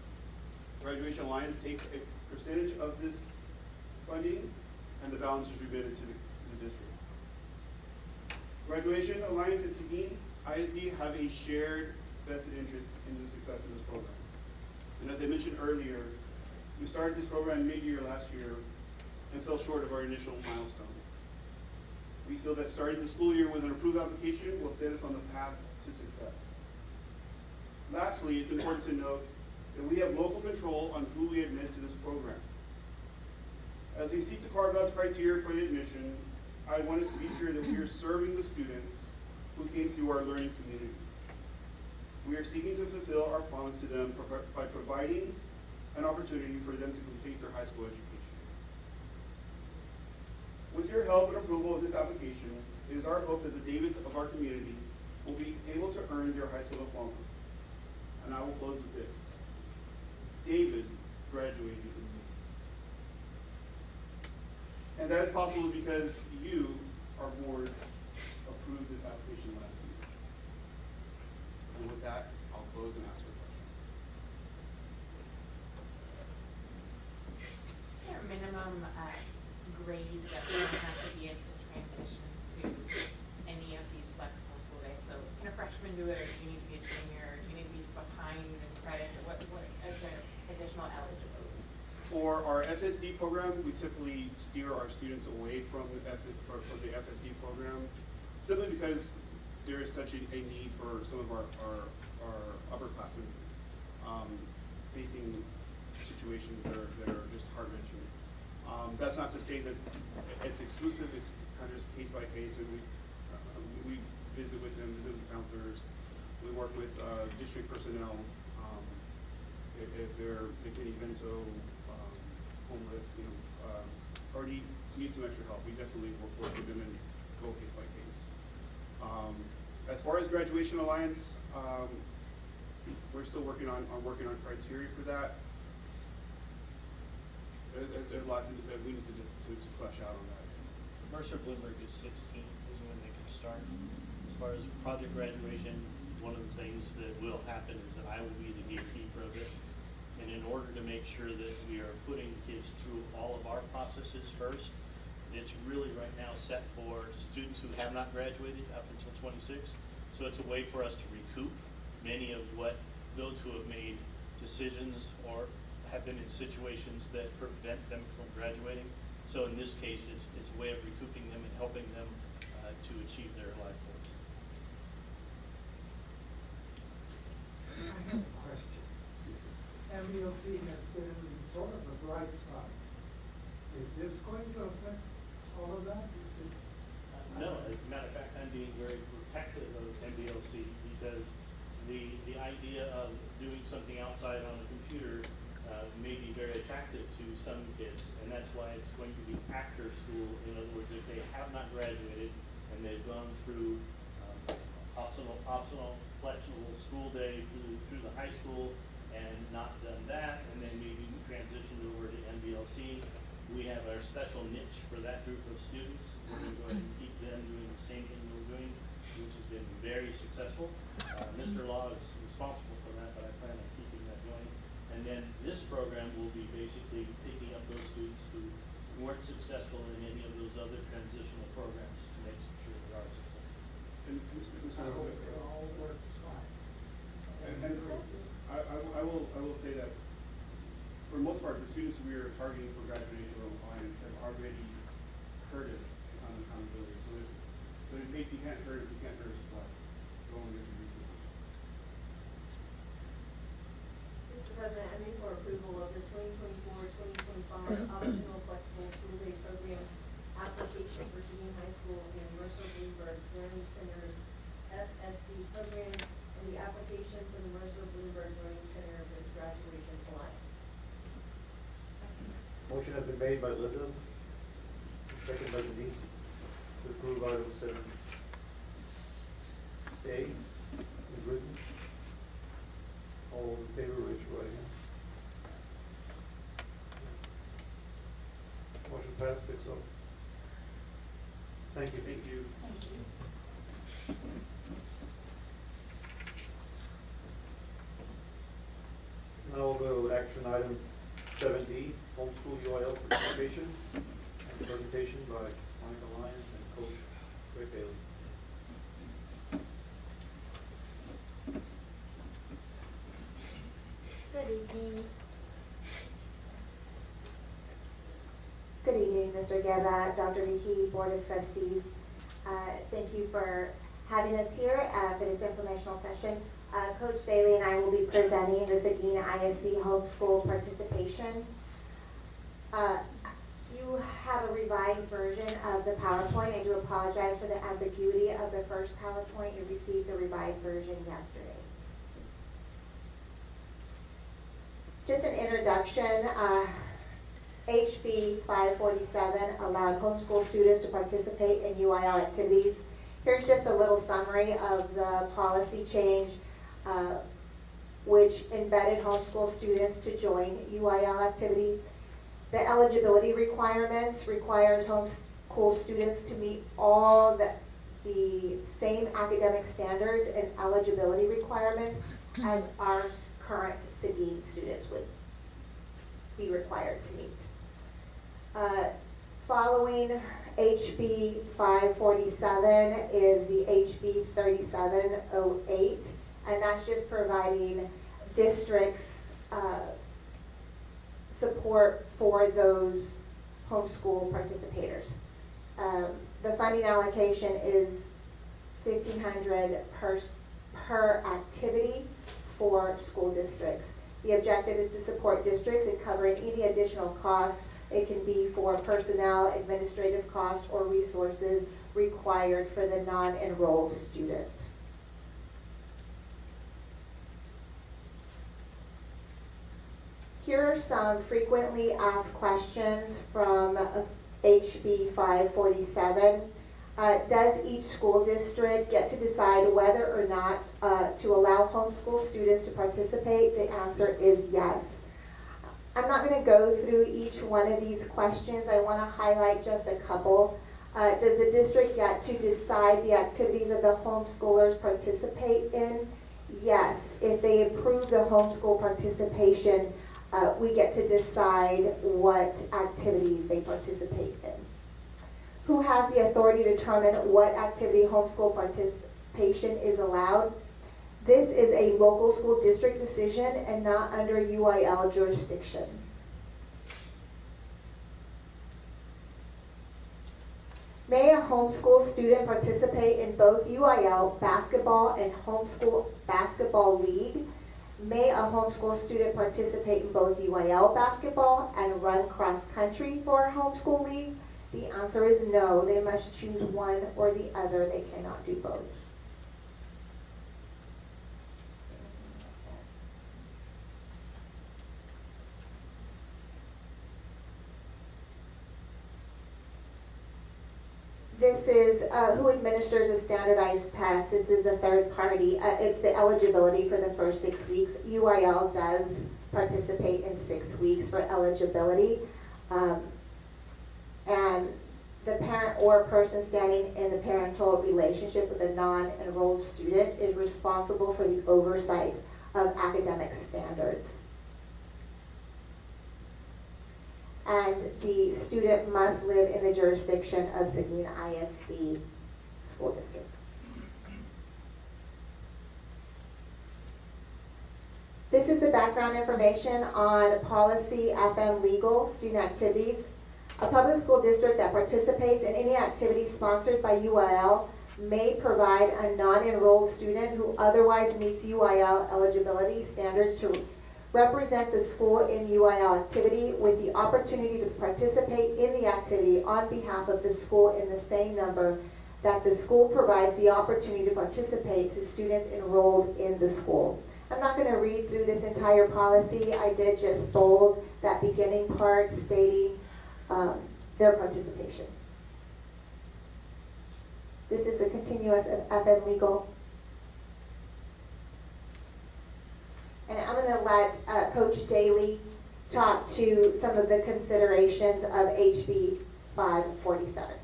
Graduation Alliance takes a percentage of this funding, and the balance is remitted to the district. Graduation Alliance and Seguin ISD have a shared vested interest in the success of this program. And as I mentioned earlier, we started this program mid-year last year and fell short of our initial milestones. We feel that starting the school year with an approved application will set us on the path to success. Lastly, it's important to note that we have local control on who we admit to this program. As we seek to carve out criteria for the admission, I want us to be sure that we are serving the students who came through our learning community. We are seeking to fulfill our promise to them by providing an opportunity for them to complete their high school education. With your help and approval of this application, it is our hope that the Davids of our community will be able to earn their high school diploma. And I will close with this. David graduated in May. And that is possible because you, our board, approved this application last week. And with that, I'll close and ask for questions. Is there a minimum grade that one has to be in to transition to any of these flexible school days? So can a freshman do it, or do you need to be a junior, or do you need to be behind in credits, or what is there additional eligibility? For our FSD program, we typically steer our students away from the FSD program, simply because there is such a need for some of our upperclassmen facing situations that are just heart-wrenching. That's not to say that it's exclusive, it's kind of just case by case, and we visit with them, visit with counselors, we work with district personnel, if they're evento, homeless, already need some extra help, we definitely work with them and go case by case. As far as Graduation Alliance, we're still working on criteria for that. There's a lot that we need to flesh out on that. Mercer Bloomberg is 16 is when they can start. As far as project graduation, one of the things that will happen is that I will be the gatekeeper of it. And in order to make sure that we are putting kids through all of our processes first, it's really right now set for students who have not graduated up until 26. So it's a way for us to recoup many of what those who have made decisions or have been in situations that prevent them from graduating. So in this case, it's a way of recouping them and helping them to achieve their life goals. I have a question. MBLC has been sort of a bright spot. Is this going to affect all of that? Is it? No, as a matter of fact, I'm being very protective of MBLC because the idea of doing something outside on a computer may be very attractive to some kids, and that's why it's going to be after school. In other words, if they have not graduated and they've gone through optional flexible school day through the high school and not done that, and then maybe transitioned over to MBLC, we have our special niche for that group of students. We're going to keep them doing the same thing we're doing, which has been very successful. Mr. Law is responsible for that, but I plan on keeping that going. And then this program will be basically picking up those students who weren't successful in any of those other transitional programs to make sure they are successful. And Mr. I hope Robert, it all works fine. and I will say that for the most part, the students we are targeting for graduation or compliance have already heard us on accountability. So if you can't hurt us twice. Go on, get your reason. Mr. President, I move for approval of the 2024-2025 optional flexible school day program application for Seguin High School and Mercer Bloomberg Learning Center's FSD program and the application for the Mercer Bloomberg Learning Center with Graduation Alliance. Motion has been made by Linda, second by Denise, to approve item 7A is written. All in favor, raise your right hand. Motion passed 6-0. Thank you. Thank you. Thank you. Now we'll go to action item 7D, homeschool UIL participation, and presentation by Monica Lyons and Coach Ray Bailey. Good evening. Good evening, Mr. Guerra, Dr. McKee, Board of Trustees. Thank you for having us here for this informational session. Coach Bailey and I will be presenting the Seguin ISD homeschool participation. You have a revised version of the PowerPoint. I do apologize for the ambiguity of the first PowerPoint. You received the revised version yesterday. Just an introduction. HB 547 allowed homeschool students to participate in UIL activities. Here's just a little summary of the policy change which embedded homeschool students to join UIL activity. The eligibility requirements requires homeschool students to meet all the same academic standards and eligibility requirements as our current Seguin students would be required to meet. Following HB 547 is the HB 3708, and that's just providing districts support for those homeschool participators. The funding allocation is $1,500 per activity for school districts. The objective is to support districts in covering any additional costs. It can be for personnel, administrative costs, or resources required for the non-enrolled student. Here are some frequently asked questions from HB 547. Does each school district get to decide whether or not to allow homeschool students to participate? The answer is yes. I'm not going to go through each one of these questions. I want to highlight just a couple. Does the district get to decide the activities that the homeschoolers participate in? Yes. If they approve the homeschool participation, we get to decide what activities they participate in. Who has the authority to determine what activity homeschool participation is allowed? This is a local school district decision and not under UIL jurisdiction. May a homeschool student participate in both UIL basketball and homeschool basketball league? May a homeschool student participate in both UIL basketball and run cross country for a homeschool league? The answer is no. They must choose one or the other. They cannot do both. This is who administers a standardized test. This is a third party. It's the eligibility for the first 6 weeks. UIL does participate in 6 weeks for eligibility. And the parent or person standing in the parental relationship with a non-enrolled student is responsible for the oversight of academic standards. And the student must live in the jurisdiction of Seguin ISD school district. This is the background information on policy FM legal student activities. A public school district that participates in any activity sponsored by UIL may provide a non-enrolled student who otherwise meets UIL eligibility standards to represent the school in UIL activity with the opportunity to participate in the activity on behalf of the school in the same number that the school provides the opportunity to participate to students enrolled in the school. I'm not going to read through this entire policy. I did just bold that beginning part stating their participation. This is the continuous of FM legal. And I'm going to let Coach Daly talk to some of the considerations of HB 547.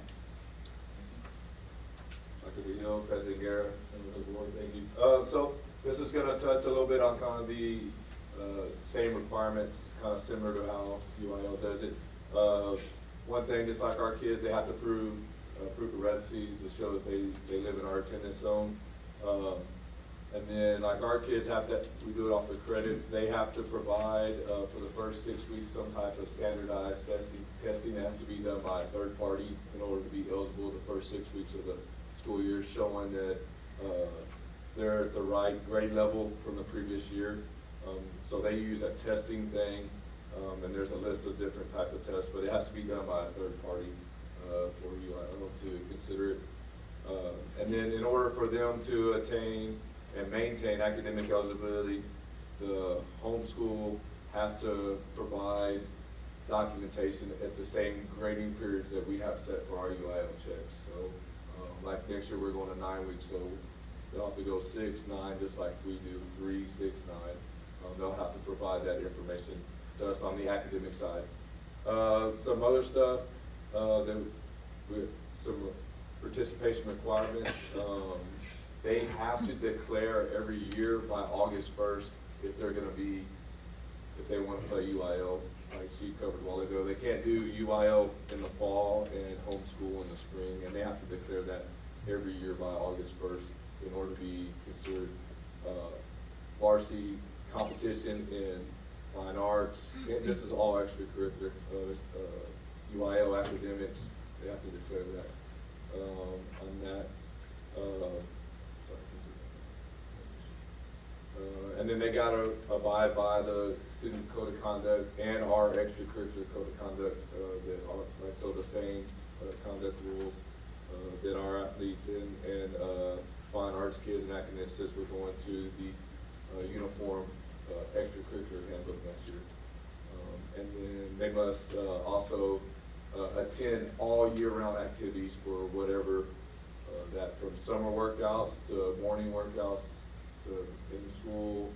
Dr. Hill, President Guerra, members of the board, thank you. So this is going to touch a little bit on kind of the same requirements, kind of similar to how UIL does it. One thing, just like our kids, they have to prove proof of residency to show that they live in our attendance zone. And then, like our kids have to, we do it off the credits. They have to provide for the first 6 weeks some type of standardized testing that has to be done by a third party in order to be eligible the first 6 weeks of the school year, showing that they're at the right grade level from the previous year. So they use that testing thing, and there's a list of different type of tests, but it has to be done by a third party for UIL to consider it. And then, in order for them to attain and maintain academic eligibility, the homeschool has to provide documentation at the same grading periods that we have set for our UIL checks. So, like next year we're going to 9 weeks, so they'll have to go 6, 9, just like we do 3, 6, 9. They'll have to provide that information to us on the academic side. Some other stuff, some participation requirements. They have to declare every year by August 1st if they're going to be, if they want to play UIL, like she covered a while ago. They can't do UIL in the fall and homeschool in the spring, and they have to declare that every year by August 1st in order to be considered varsity competition in fine arts. And this is all extracurricular. UIL academics, they have to declare that on that. And then they got to abide by the student code of conduct and our extracurricular code of conduct that are, like, so the same conduct rules that our athletes and fine arts kids and academicists were going to the uniform extracurricular handbook next year. And then they must also attend all year-round activities for whatever that, from summer workouts to morning workouts to in school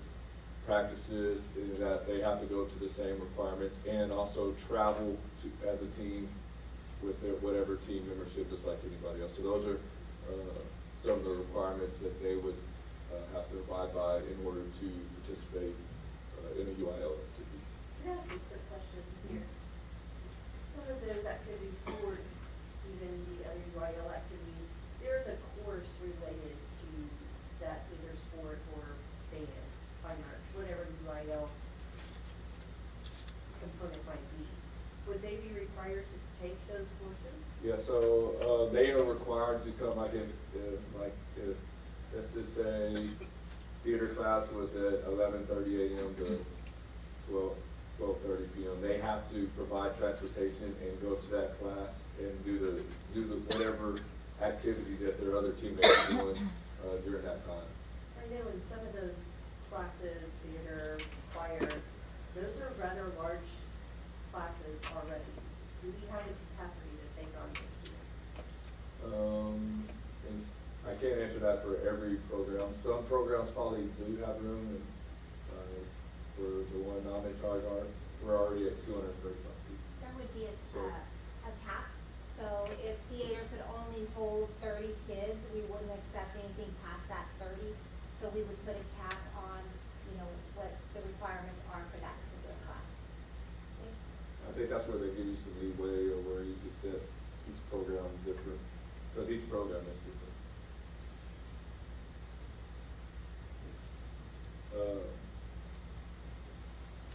practices, that they have to go to the same requirements, and also travel to, as a team with their whatever team membership, just like anybody else. So those are some of the requirements that they would have to abide by in order to participate in a UIL activity. Can I ask a quick question here? Some of those activities, sports, even the other UIL activities, there's a course related to that, either sport or dance, fine arts, whatever the UIL component might be. Would they be required to take those courses? Yeah, so they are required to come, like if let's just say theater class was at 11:30 a.m. to 12:30 p.m. They have to provide transportation and go to that class and do the whatever activity that their other teammates are doing during that time. I know in some of those classes, theater, choir, those are rather large classes already. Do we have the capacity to take on those students? I can't answer that for every program. Some programs probably do have room, and for the one I'm in charge of, we're already at 235 people. There would be So- a cap. So if theater could only hold 30 kids, we wouldn't accept anything past that 30. So we would put a cap on, what the requirements are for that particular class. I think that's where they give you some leeway, or where you can set each program different, because each program is different.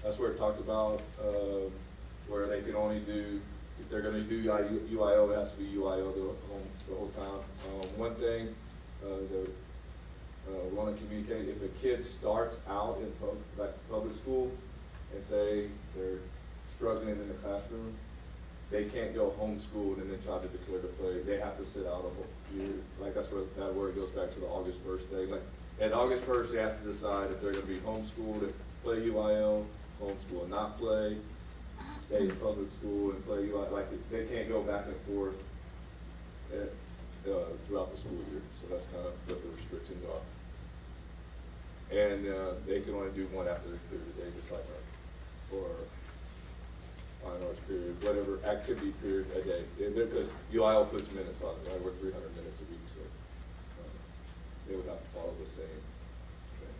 That's where it talks about where they can only do, if they're gonna do UIO, it has to be UIO the whole time. One thing that want to communicate, if a kid starts out in public school and say they're struggling in the classroom, they can't go homeschooled and then try to declare to play. They have to sit out a whole year. Like that's where it goes back to the August 1st thing. Like at August 1st, they have to decide if they're going to be homeschooled and play UIL, homeschool and not play, stay in public school and play UIL. Like they can't go back and forth throughout the school year. So that's kind of what the restrictions are. And they can only do one after the clear the day, just like or fine arts period, whatever activity period a day. Because UIL puts minutes on it, right? We're 300 minutes a week, so they would have to follow the same thing.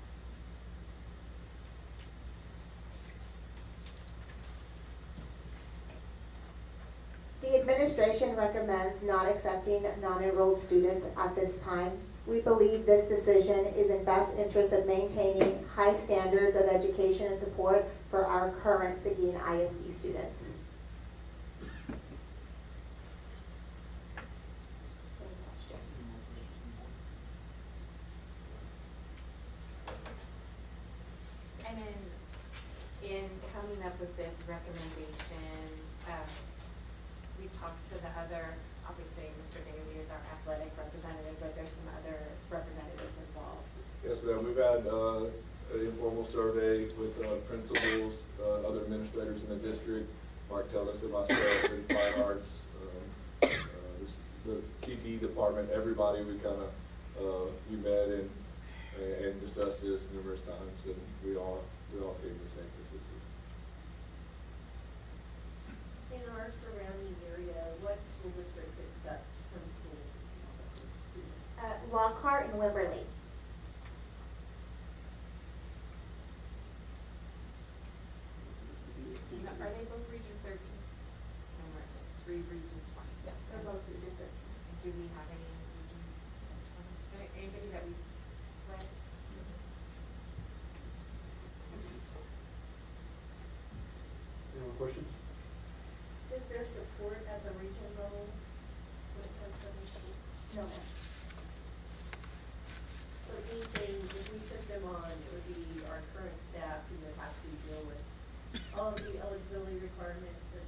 The administration recommends not accepting non-enrolled students at this time. We believe this decision is in best interest of maintaining high standards of education and support for our current Seguin ISD students. Any questions? And in coming up with this recommendation, we talked to the other, obviously Mr. Daly is our athletic representative, but there's some other representatives involved. Yes, ma'am. We've had an informal survey with principals, other administrators in the district, Mark Tellis and myself, in fine arts, the CTE department, everybody. We kind of we met and discussed this numerous times, and we all came to the same conclusion. In our surrounding area, what school districts accept homeschool students? Lockhart and Wimberley. Are they both Region 13? And we're at 3 Region 20? Yes, they're both Region 13. And do we have any in Region 20? Anybody that we play? Any more questions? Is there support at the region level when it comes to homeschool? No, ma'am. So anything, if we took them on, it would be our current staff who would have to deal with all of the eligibility requirements and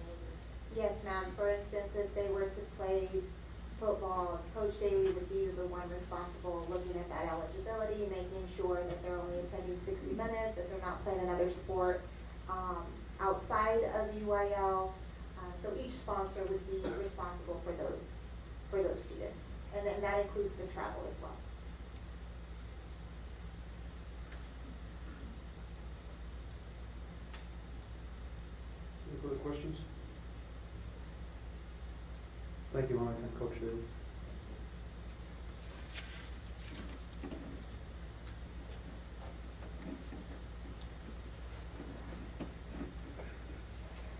all of those. Yes, ma'am. For instance, if they were to play football, Coach Daly would be the one responsible looking at that eligibility, making sure that they're only attending 60 minutes, that they're not playing another sport outside of UIL. So each sponsor would be responsible for those students. And then that includes the travel as well. Any further questions? Thank you, Mike and Coach Davis.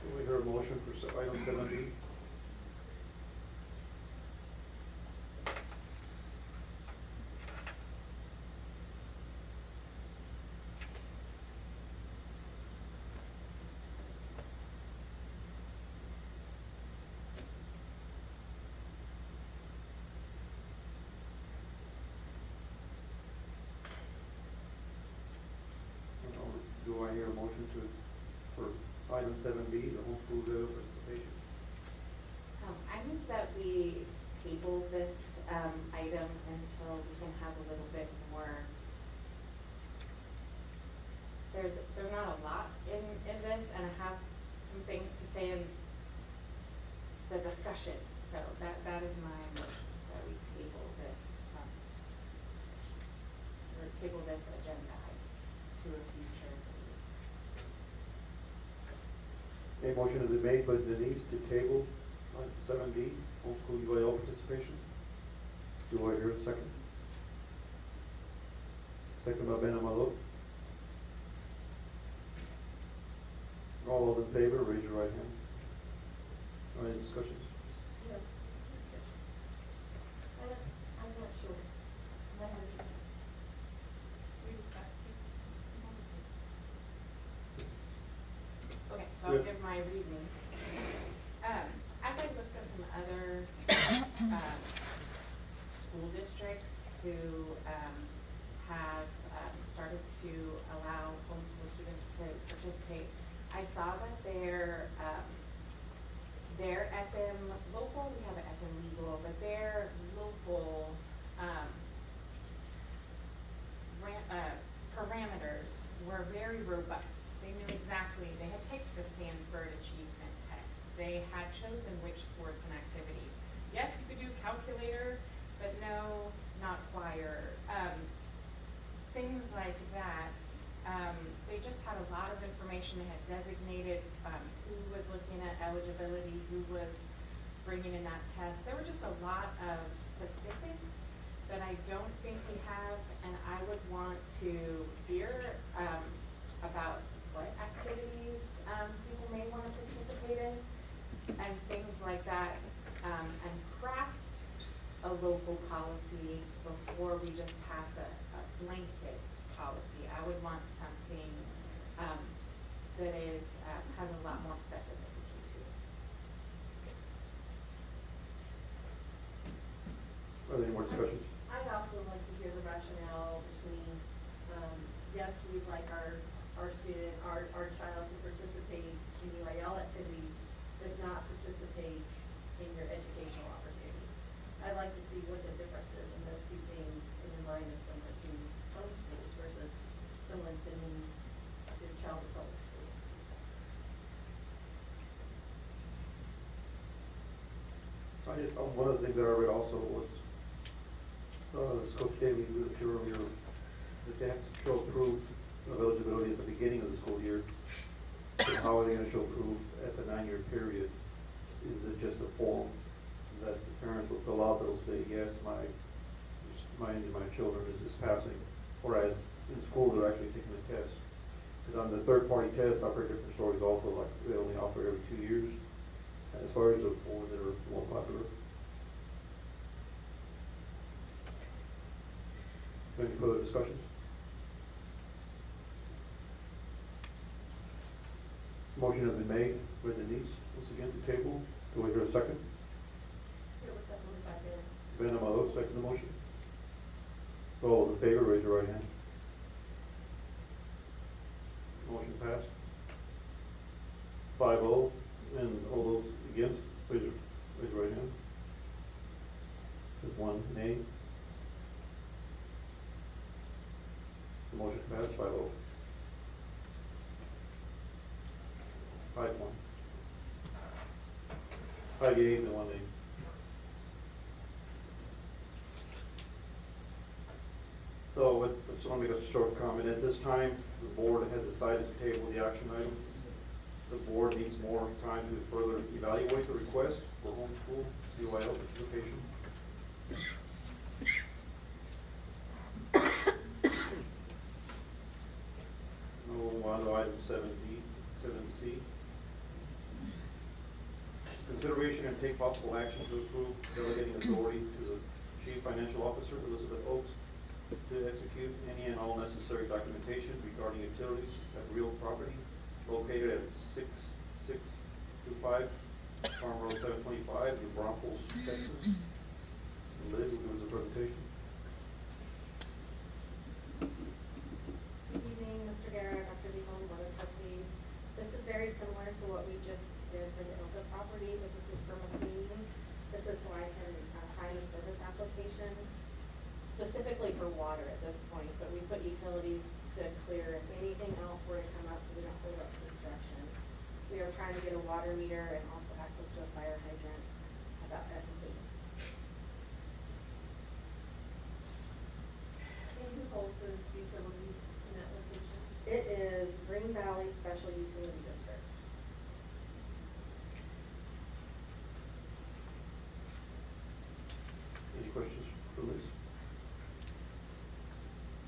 Do we hear a motion for item 7B? Do I hear a motion for item 7B, the homeschool video participation? I move that we table this, item until we can have a little bit more. There's not a lot in this, and I have some things to say in the discussion, so that is my motion, that we table this, or table this agenda item to a future meeting. A motion has been made by Denise to table item 7B, homeschool UIL participation. Do I hear a second? Second by Ben Amalot. All those in favor, raise your right hand. Any discussions? Yes. I'm not sure. We discussed Okay, so I'll give my reasoning. As I looked at some other school districts who have started to allow homeschool students to participate, I saw that their FM local, we have an FM legal, but their local parameters were very robust. They knew exactly, they had picked the Stanford Achievement Test. They had chosen which sports and activities. Yes, you could do calculator, but no, not choir. Things like that. They just had a lot of information. They had designated who was looking at eligibility, who was bringing in that test. There were just a lot of specifics that I don't think we have, and I would want to hear about what activities people may want to participate in, and things like that, and craft a local policy before we just pass a blanket policy. I would want something that is has a lot more specificity to it. Are there any more discussions? I'd also like to hear the rationale between, yes, we'd like our student, our child to participate in UIL activities, but not participate in your educational opportunities. I'd like to see what the difference is in those two things in the mind of someone who homeschools versus someone sending their child to public school. One of the things that I read also was, as Coach Daly alluded to earlier, that they have to show proof of eligibility at the beginning of the school year. And how are they going to show proof at the 9-year period? Is it just a form that the parents will fill out that will say, yes, my children is passing, whereas in school they're actually taking the test. Because on the third-party test, I've heard different stories also, like they only offer every 2 years. And as far as the four that are more popular. Any further discussions? Motion has been made by Denise, once again, to table. Do I hear a second? It was second. Ben Amado, second the motion. All those in favor, raise your right hand. Motion passed. 5-0, and all those against, raise your right hand. Just one nay. The motion passed 5-0. 5-1. 5 yeas and 1 nay. So I just want to make a short comment. At this time, the board has decided to table the action item. The board needs more time to further evaluate the request for homeschool UIL participation. Move on to item 7C. Consideration and take possible action to approve delegating authority to the Chief Financial Officer, Elizabeth Oakes, to execute any and all necessary documentation regarding utilities at real property located at 6625 Farm Road 725, New Braunfels, Texas. Liz will give us a presentation. Good evening, Mr. Guerra, Dr. Vivon, Board of Trustees. This is very similar to what we just did for the Ilka property, but this is for McLean. This is so I can sign a service application specifically for water at this point, but we put utilities to clear if anything else were to come up so we don't hold up construction. We are trying to get a water meter and also access to a fire hydrant about that complete. And who holds those utilities in that location? It is Green Valley Special Utility District. Any questions for Liz?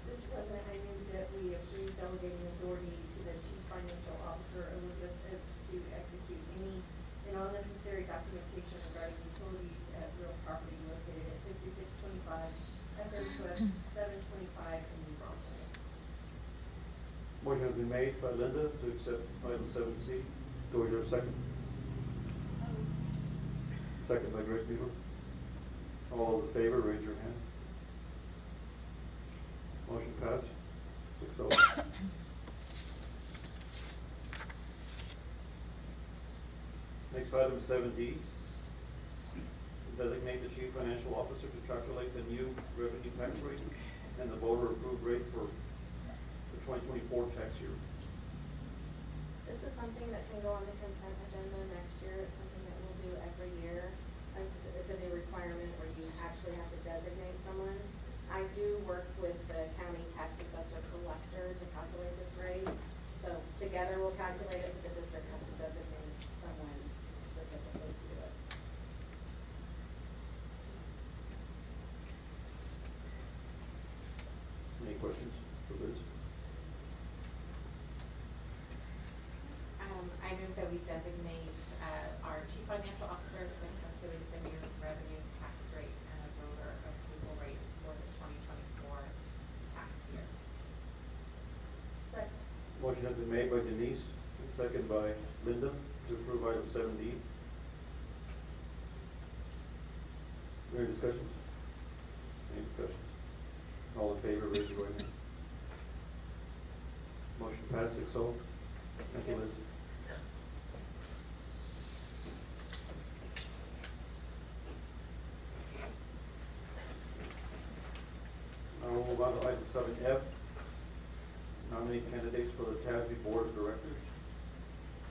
Mr. President, I move that we approve delegating authority to the Chief Financial Officer, Elizabeth Oakes, to execute any and all necessary documentation regarding utilities at real property located at 6625 Eckers West 725 in New Braunfels. Motion has been made by Linda to accept item 7C. Do we hear a second? Second by Grace Beaver. All those in favor, raise your hand. Motion passed, 6-0. Next item, 7D. Designate the Chief Financial Officer to calculate the new revenue tax rate and the voter approved rate for the 2024 tax year. This is something that can go on the consent agenda next year. It's something that we'll do every year. It's a new requirement where you actually have to designate someone. I do work with the county tax assessor collector to calculate this rate. So together we'll calculate it, but the district has to designate someone specifically to do it. Any questions for Liz? I move that we designate our chief financial officer to calculate the new revenue tax rate and a voter approval rate for the 2024 tax year. Second. Motion has been made by Denise, and second by Linda to approve item 7D. Any discussions? Any discussions? All in favor, raise your right hand. Motion passed 6-0. Thank you, Liz. Now we'll move on to item 7F. Nominate candidates for the TASB Board of Directors.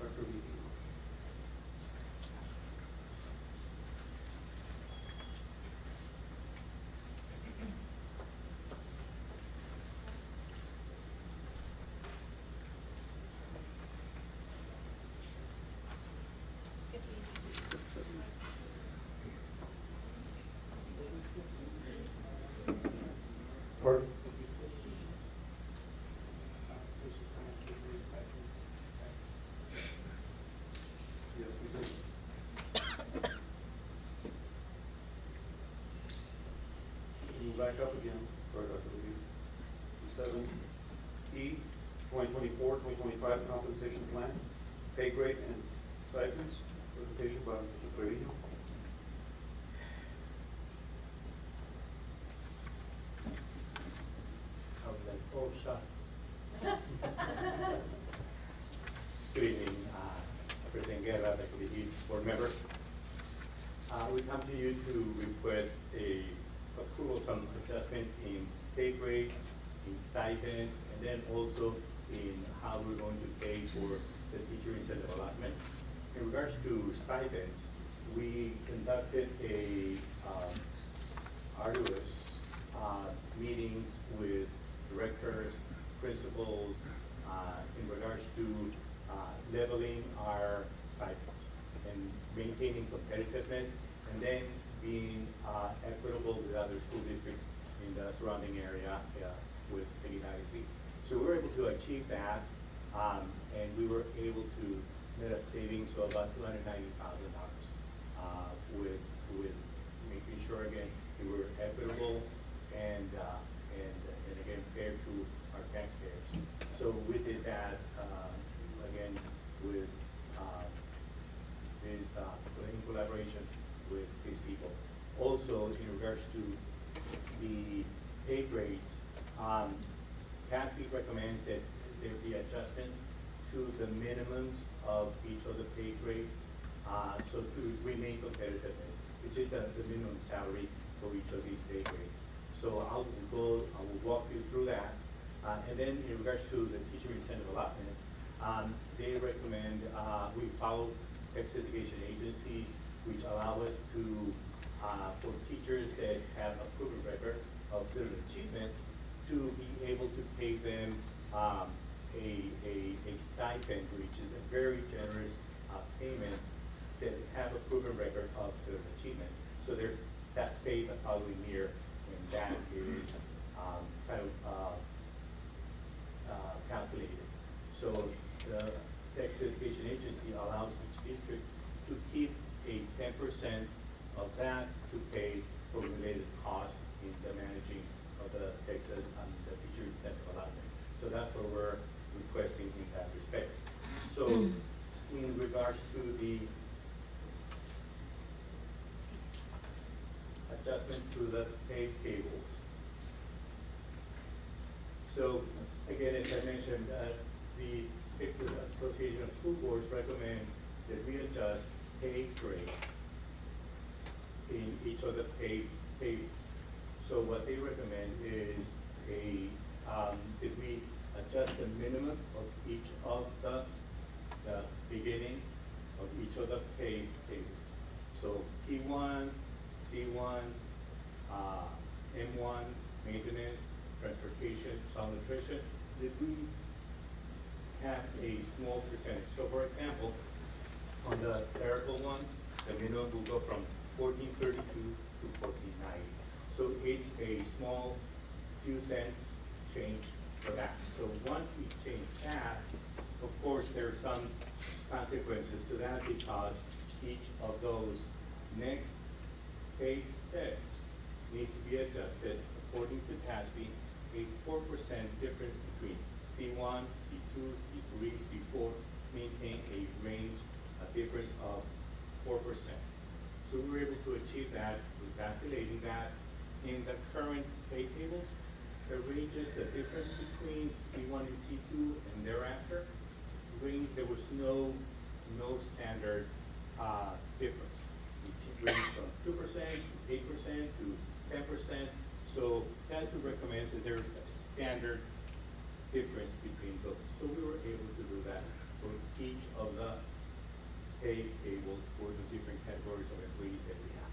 Dr. Vicky. Pardon? Yes, we do. Move back up again, sorry, Dr. Levy. 7E, 2024-2025 compensation plan, pay grade and stipends, presentation by Mr. Trevino. I was like, oh, shucks. Good evening, President Guerra, the committee board members. We come to you to request a approval, some adjustments in pay grades, in stipends, and then also in how we're going to pay for the teacher incentive allotment. In regards to stipends, we conducted a arduous meetings with directors, principals, in regards to leveling our stipends and maintaining competitiveness and then being equitable with other school districts in the surrounding area with Seguin ISD. So we were able to achieve that, and we were able to net a savings of about $290,000 with making sure again we were equitable and again fair to our taxpayers. So we did that again with this in collaboration with these people. Also, in regards to the pay grades, TASB recommends that there be adjustments to the minimums of each of the pay grades, so to remain competitiveness, which is the minimum salary for each of these pay grades. So I will walk you through that. And then in regards to the teacher incentive allotment, they recommend we follow Texas education agencies, which allow us to, for teachers that have a proven record of student achievement, to be able to pay them a stipend, which is a very generous payment that have a proven record of student achievement. So that's paid the following year, and that is kind of calculated. So the Texas Education Agency allows each district to keep a 10% of that to pay for related costs in the managing of the Texas the teacher incentive allotment. So that's what we're requesting in that respect. So in regards to the adjustment to the pay tables. So again, as I mentioned, the Texas Association of School Boards recommends that we adjust pay grades in each of the pay tables. So what they recommend is that we adjust the minimum of each of the beginning of each of the pay tables. So P1, C1, M1, maintenance, transportation, child nutrition, that we have a small percentage. So for example, on the clerical one, the minimum will go from 1432 to 1490. So it's a small few cents change for that. So once we change that, of course, there are some consequences to that because each of those next pay steps needs to be adjusted according to TASB, a 4% difference between C1, C2, C3, C4, maintain a range, a difference of 4%. So we were able to achieve that with calculating that. In the current pay tables, the ranges, the difference between C1 and C2 and thereafter, there was no standard difference. It ranged from 2% to 8% to 10%. So TASB recommends that there's a standard difference between those. So we were able to do that for each of the pay tables for the different categories of employees that we have.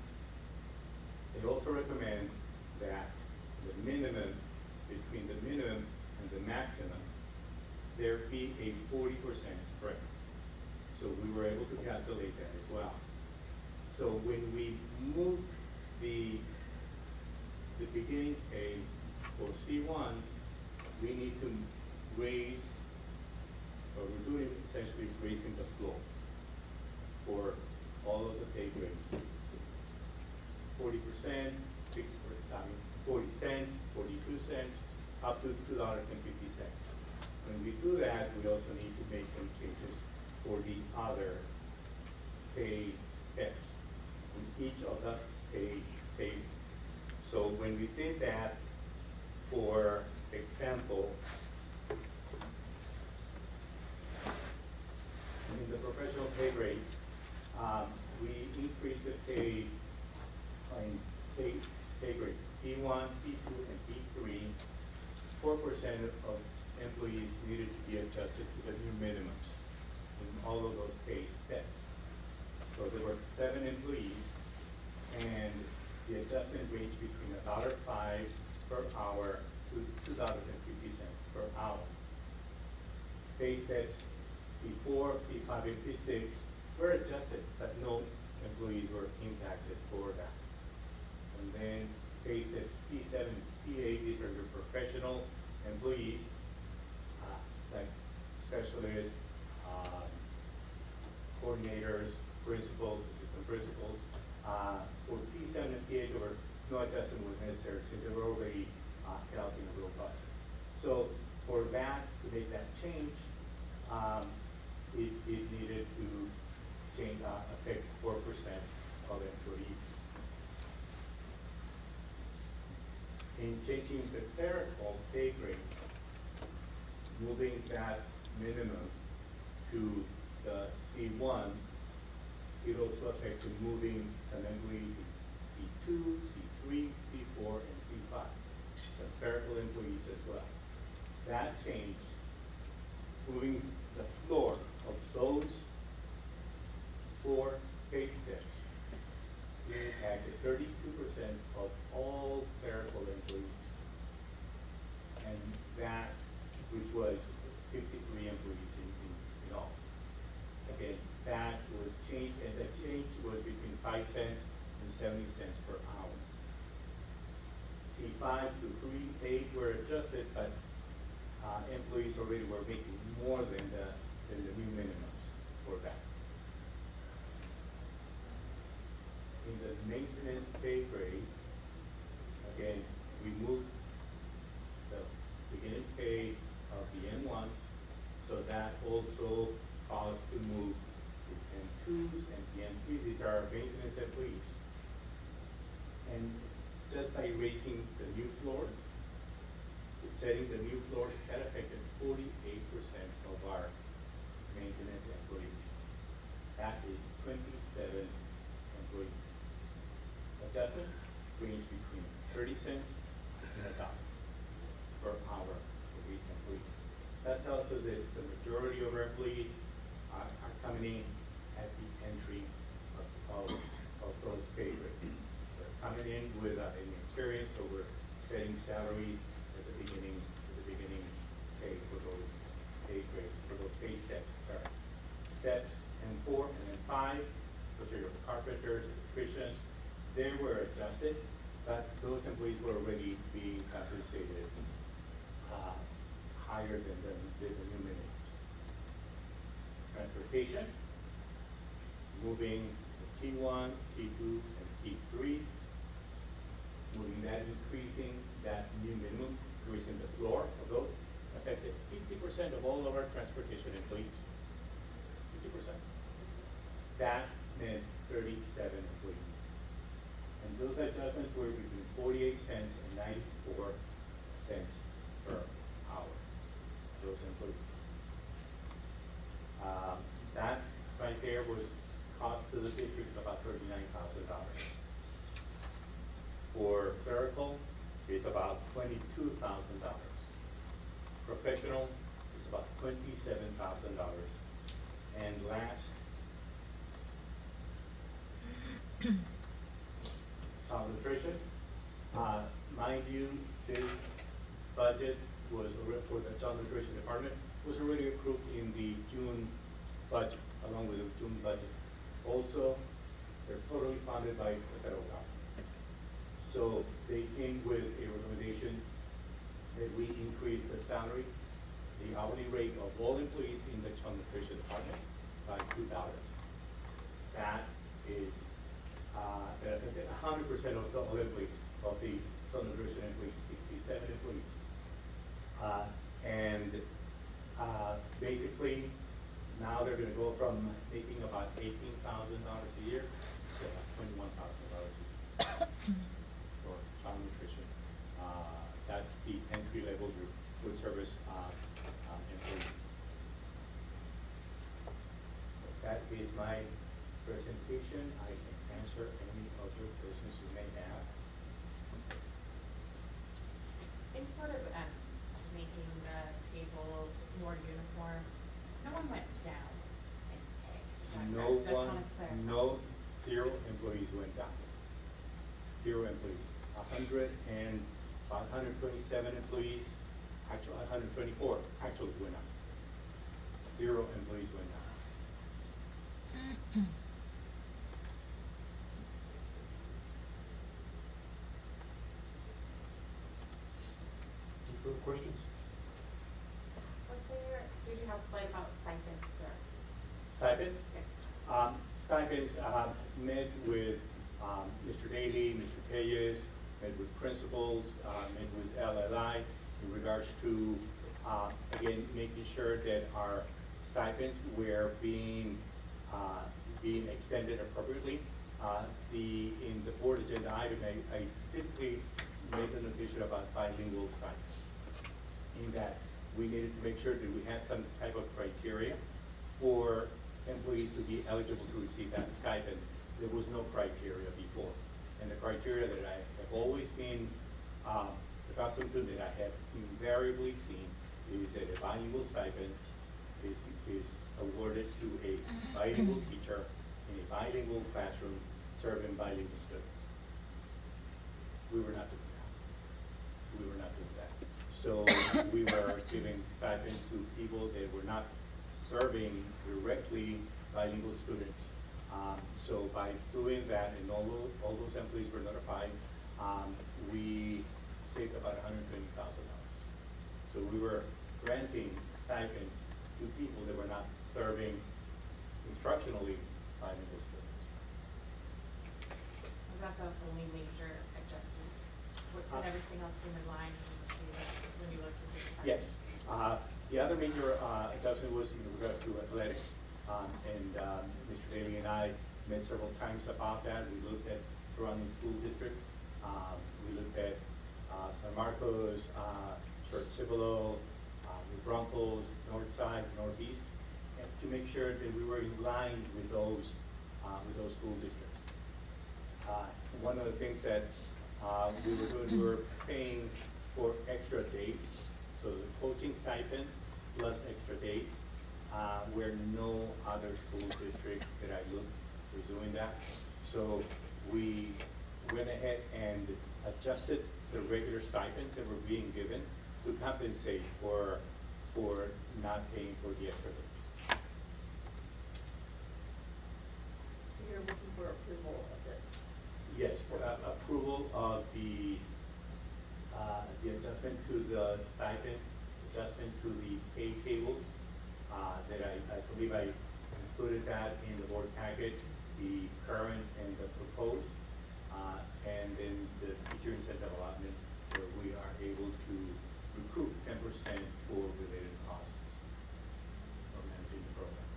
They also recommend that the minimum, between the minimum and the maximum, there be a 40% spread. So we were able to calculate that as well. So when we move the beginning pay for C1s, we need to raise, or we're doing essentially is raising the floor for all of the pay grades. 40%, 40 cents, 42 cents, up to $2.50. When we do that, we also need to make some changes for the other pay steps in each of the pay tables. So when we did that, for example, in the professional pay grade, we increased the pay grade P1, P2, and P3. 4% of employees needed to be adjusted to the new minimums in all of those pay steps. So there were 7 employees, and the adjustment ranged between $1.05 per hour to $2.50 per hour. Pay steps P4, P5, and P6 were adjusted, but no employees were impacted for that. And then P6, P7, P8, these are your professional employees, like specialists, coordinators, principals, assistant principals. For P7 and P8, there were no adjustment was necessary since they were already held in a robust. So for that, to make that change, it needed to change, affect 4% of employees. In changing the clerical pay grade, moving that minimum to the C1, it also affected moving some employees in C2, C3, C4, and C5, some clerical employees as well. That change, moving the floor of those 4 pay steps, impacted 32% of all clerical employees. And that, which was 53 employees in all. Again, that was changed, and the change was between 5 cents and 70 cents per hour. C5 to 3, 8 were adjusted, but employees already were making more than the new minimums for that. In the maintenance pay grade, again, we moved the beginning pay of the N1s, so that also caused to move the N2s and the N3s. These are our maintenance employees. And just by raising the new floor, setting the new floors, that affected 48% of our maintenance employees. That is 27 employees. Adjustments range between 30 cents and $1 per hour for these employees. That tells us that the majority of our employees are coming in at the entry of those pay grades. They're coming in with an experience, so we're setting salaries at the beginning pay for those pay grades, for those pay steps. Sorry. Steps and 4 and then 5, those are your carpenters, electricians. They were adjusted, but those employees were already being compensated higher than the new minimums. Transportation, moving the T1, T2, and T3s, moving that, increasing that new minimum, increasing the floor of those, affected 50% of all of our transportation employees. 50%. That meant 37 employees. And those adjustments were between 48 cents and 94 cents per hour, those employees. That right there was cost to the districts about $39,000. For clerical, it's about $22,000. Professional is about $27,000. And last, child nutrition. Mind you, this budget was, for the child nutrition department, was already approved in the June budget, along with the June budget. Also, they're totally funded by the federal government. So they came with a recommendation that we increase the salary, the hourly rate of all employees in the child nutrition department by $2. That is that affected 100% of the all employees, of the child nutrition employees, 67 employees. Basically, now they're going to go from making about $18,000 a year to about $21,000 a year for child nutrition. That's the entry level group, food service employees. That is my presentation. I can answer any other questions you may have. In sort of making the tables more uniform, no one went down in pay. Is that No correct? Just one, wanna clarify. no, 0 employees went down. 0 employees. 127 employees, actually 124 actually went up. 0 employees went down. about stipends or? Stipends? Okay. Stipends, met with Mr. Daly, Mr. Payes, met with principals, met with LLI in regards to, again, making sure that our stipends were being extended appropriately. In the board agenda item, I specifically made the notation about bilingual stipends, in that we needed to make sure that we had some type of criteria for employees to be eligible to receive that stipend. There was no criteria before. And the criteria that I have always been accustomed to, that I have invariably seen, is that a bilingual stipend is awarded to a bilingual teacher in a bilingual classroom serving bilingual students. We were not doing that. We were not doing that. So we were giving stipends to people that were not serving directly bilingual students. So by doing that, and all those employees were notified, we saved about $120,000. So we were granting stipends to people that were not serving instructionally bilingual students. Was that the only major adjustment? Did everything else seem in line when you looked at the stipends? Yes. The other major adjustment was in regards to athletics. Mr. Daly and I met several times about that. We looked at surrounding school districts. We looked at San Marcos, Church Cibolo, New Braunfels, Northside, Northeast, and to make sure that we were in line with those school districts. One of the things that we were doing, we were paying for extra days. So the coaching stipend plus extra days, where no other school district that I looked was doing that. So we went ahead and adjusted the regular stipends that were being given to compensate for not paying for the extra days. So you're looking for approval of this? Yes, for approval of the adjustment to the stipends, adjustment to the pay tables, that I believe I included that in the board packet, the current and the proposed, and then the teacher incentive allotment, where we are able to recoup 10% for related costs for managing the program.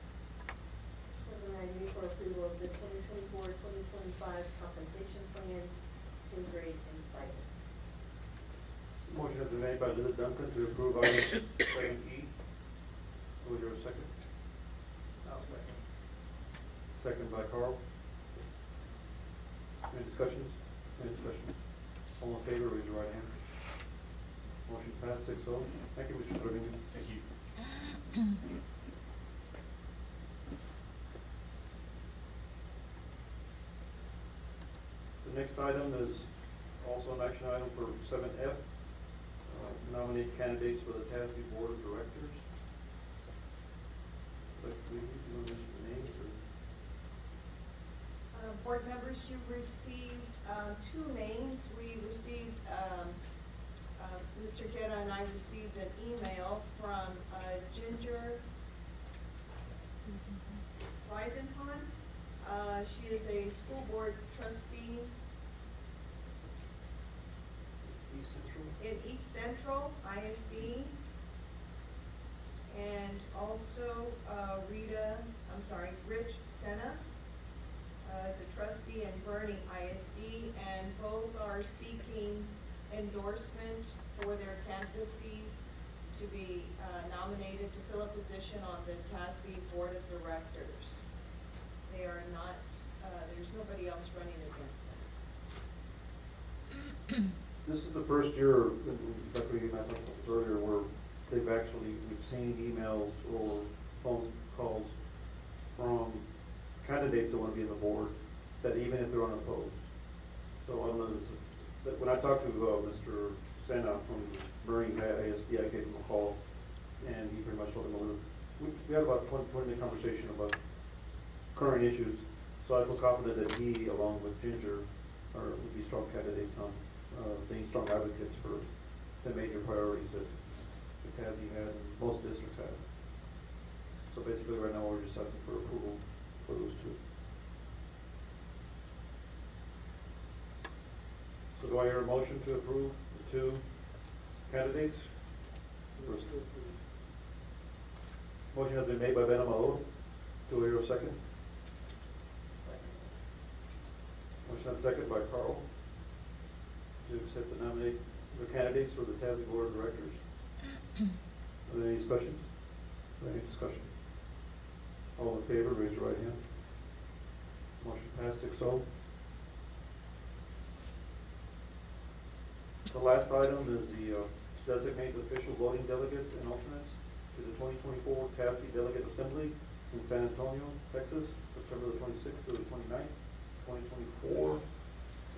Mr. President, I move for approval of the 2024-2025 compensation plan, pay grade, and stipends. Motion has been made by Liz Duncan to approve item 7E. Was there a second? I'll second. Second by Carl. Any discussions? Any discussions? All in favor, raise your right hand. Motion passed 6-0. Thank you, Mr. Trevino. Thank you. The next item is also an action item for 7F. Nominate candidates for the TASB Board of Directors. But we need to mention the names or? Board members, you received two names. We received, Mr. Guerra and I received an email from Ginger Weisenhahn. She is a school board trustee East Central? in East Central ISD. And also Rich Senna is a trustee in Bernie ISD, and both are seeking endorsement for their candidacy to be nominated to fill a position on the TASB Board of Directors. They are not, there's nobody else running against them. This is the first year, like we mentioned earlier, where we've seen emails or phone calls from candidates that want to be on the board, that even if they're unopposed. So I don't know, but when I talked to Mr. Senna from Bernie ISD, I gave him a call, and he pretty much told him a little. We had about 20-minute conversation about current issues, so I feel confident that he, along with Ginger, would be strong candidates on being strong advocates for the major priorities that the TASB has and most districts have. basically right now we're just asking for approval for those two. So do I hear a motion to approve the two candidates? First. Motion has been made by Ben Amalo. Do I hear a second? Motion has second by Carl to accept the nominate the candidates for the TASB Board of Directors. Are there any discussions? Any discussion? All in favor, raise your right hand. Motion passed 6-0. The last item is the designate official voting delegates and alternates to the 2024 TASB Delegate Assembly in San Antonio, Texas, September the 26th to the 29th, 2024.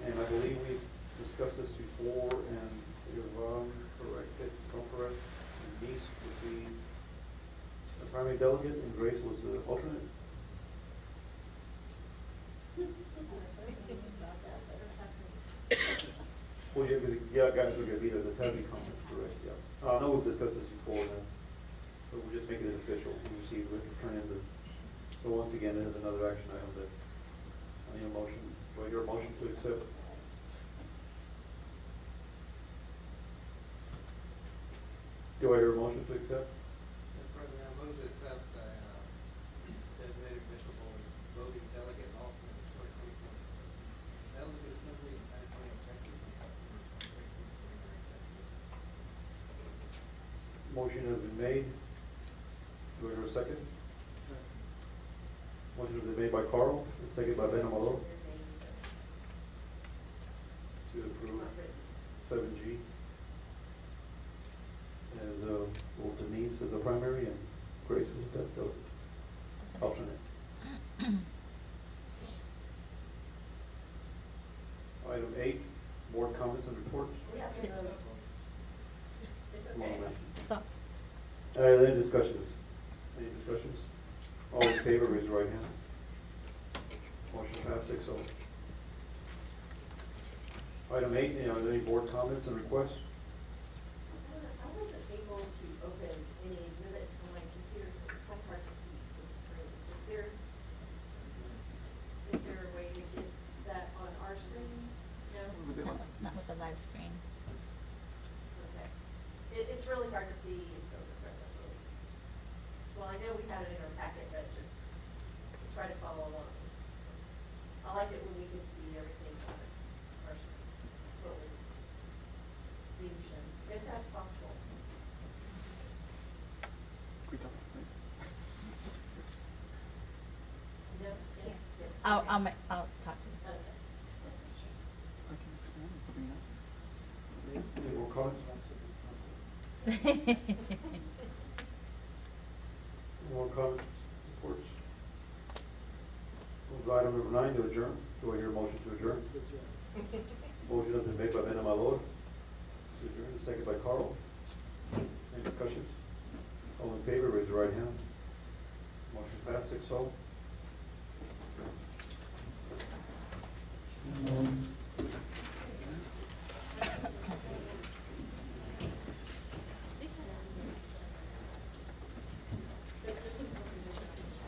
And I believe we discussed this before, and if I'm correct, and Denise would be the primary delegate and Grace was the alternate. Well, yeah, because guys are going to be there, the TASB conference, correct, yeah. I know we've discussed this before, but we're just making it official. We received, we have to turn in the, so once again, it is another action item that I need a motion. Do I hear a motion to accept? Do I hear a motion to accept? Mr. President, I move to accept the designated official voting delegate and alternate for 2024 Delegate Assembly in San Antonio, Texas, on September 26th to 29th. Motion has been made. Do I hear a second? Motion has been made by Carl, and second by Ben Amalo. To approve 7G. As well, Denise as a primary and Grace as the alternate. Item 8, board comments and reports. Any discussions? Any discussions? All in favor, raise your right hand. Motion passed 6-0. Item 8, are there any board comments and requests? I wasn't able to open any exhibits on my computer, so it's quite hard to see the screens. Is there a way to get that on our screens? No? Not with the live screen. Okay. It's really hard to see, it's over there, so I know we had it in our packet, but just to try to follow along. I like it when we could see everything on our screen, what was being shown, if that's possible. No? Yes. I'll talk to you. Okay. Any more comments? Any more comments, reports? Move to item number 9 to adjourn. Do I hear a motion to adjourn? Motion has been made by Ben Amalo. To adjourn, second by Carl. Any discussions? All in favor, raise your right hand. Motion passed 6-0.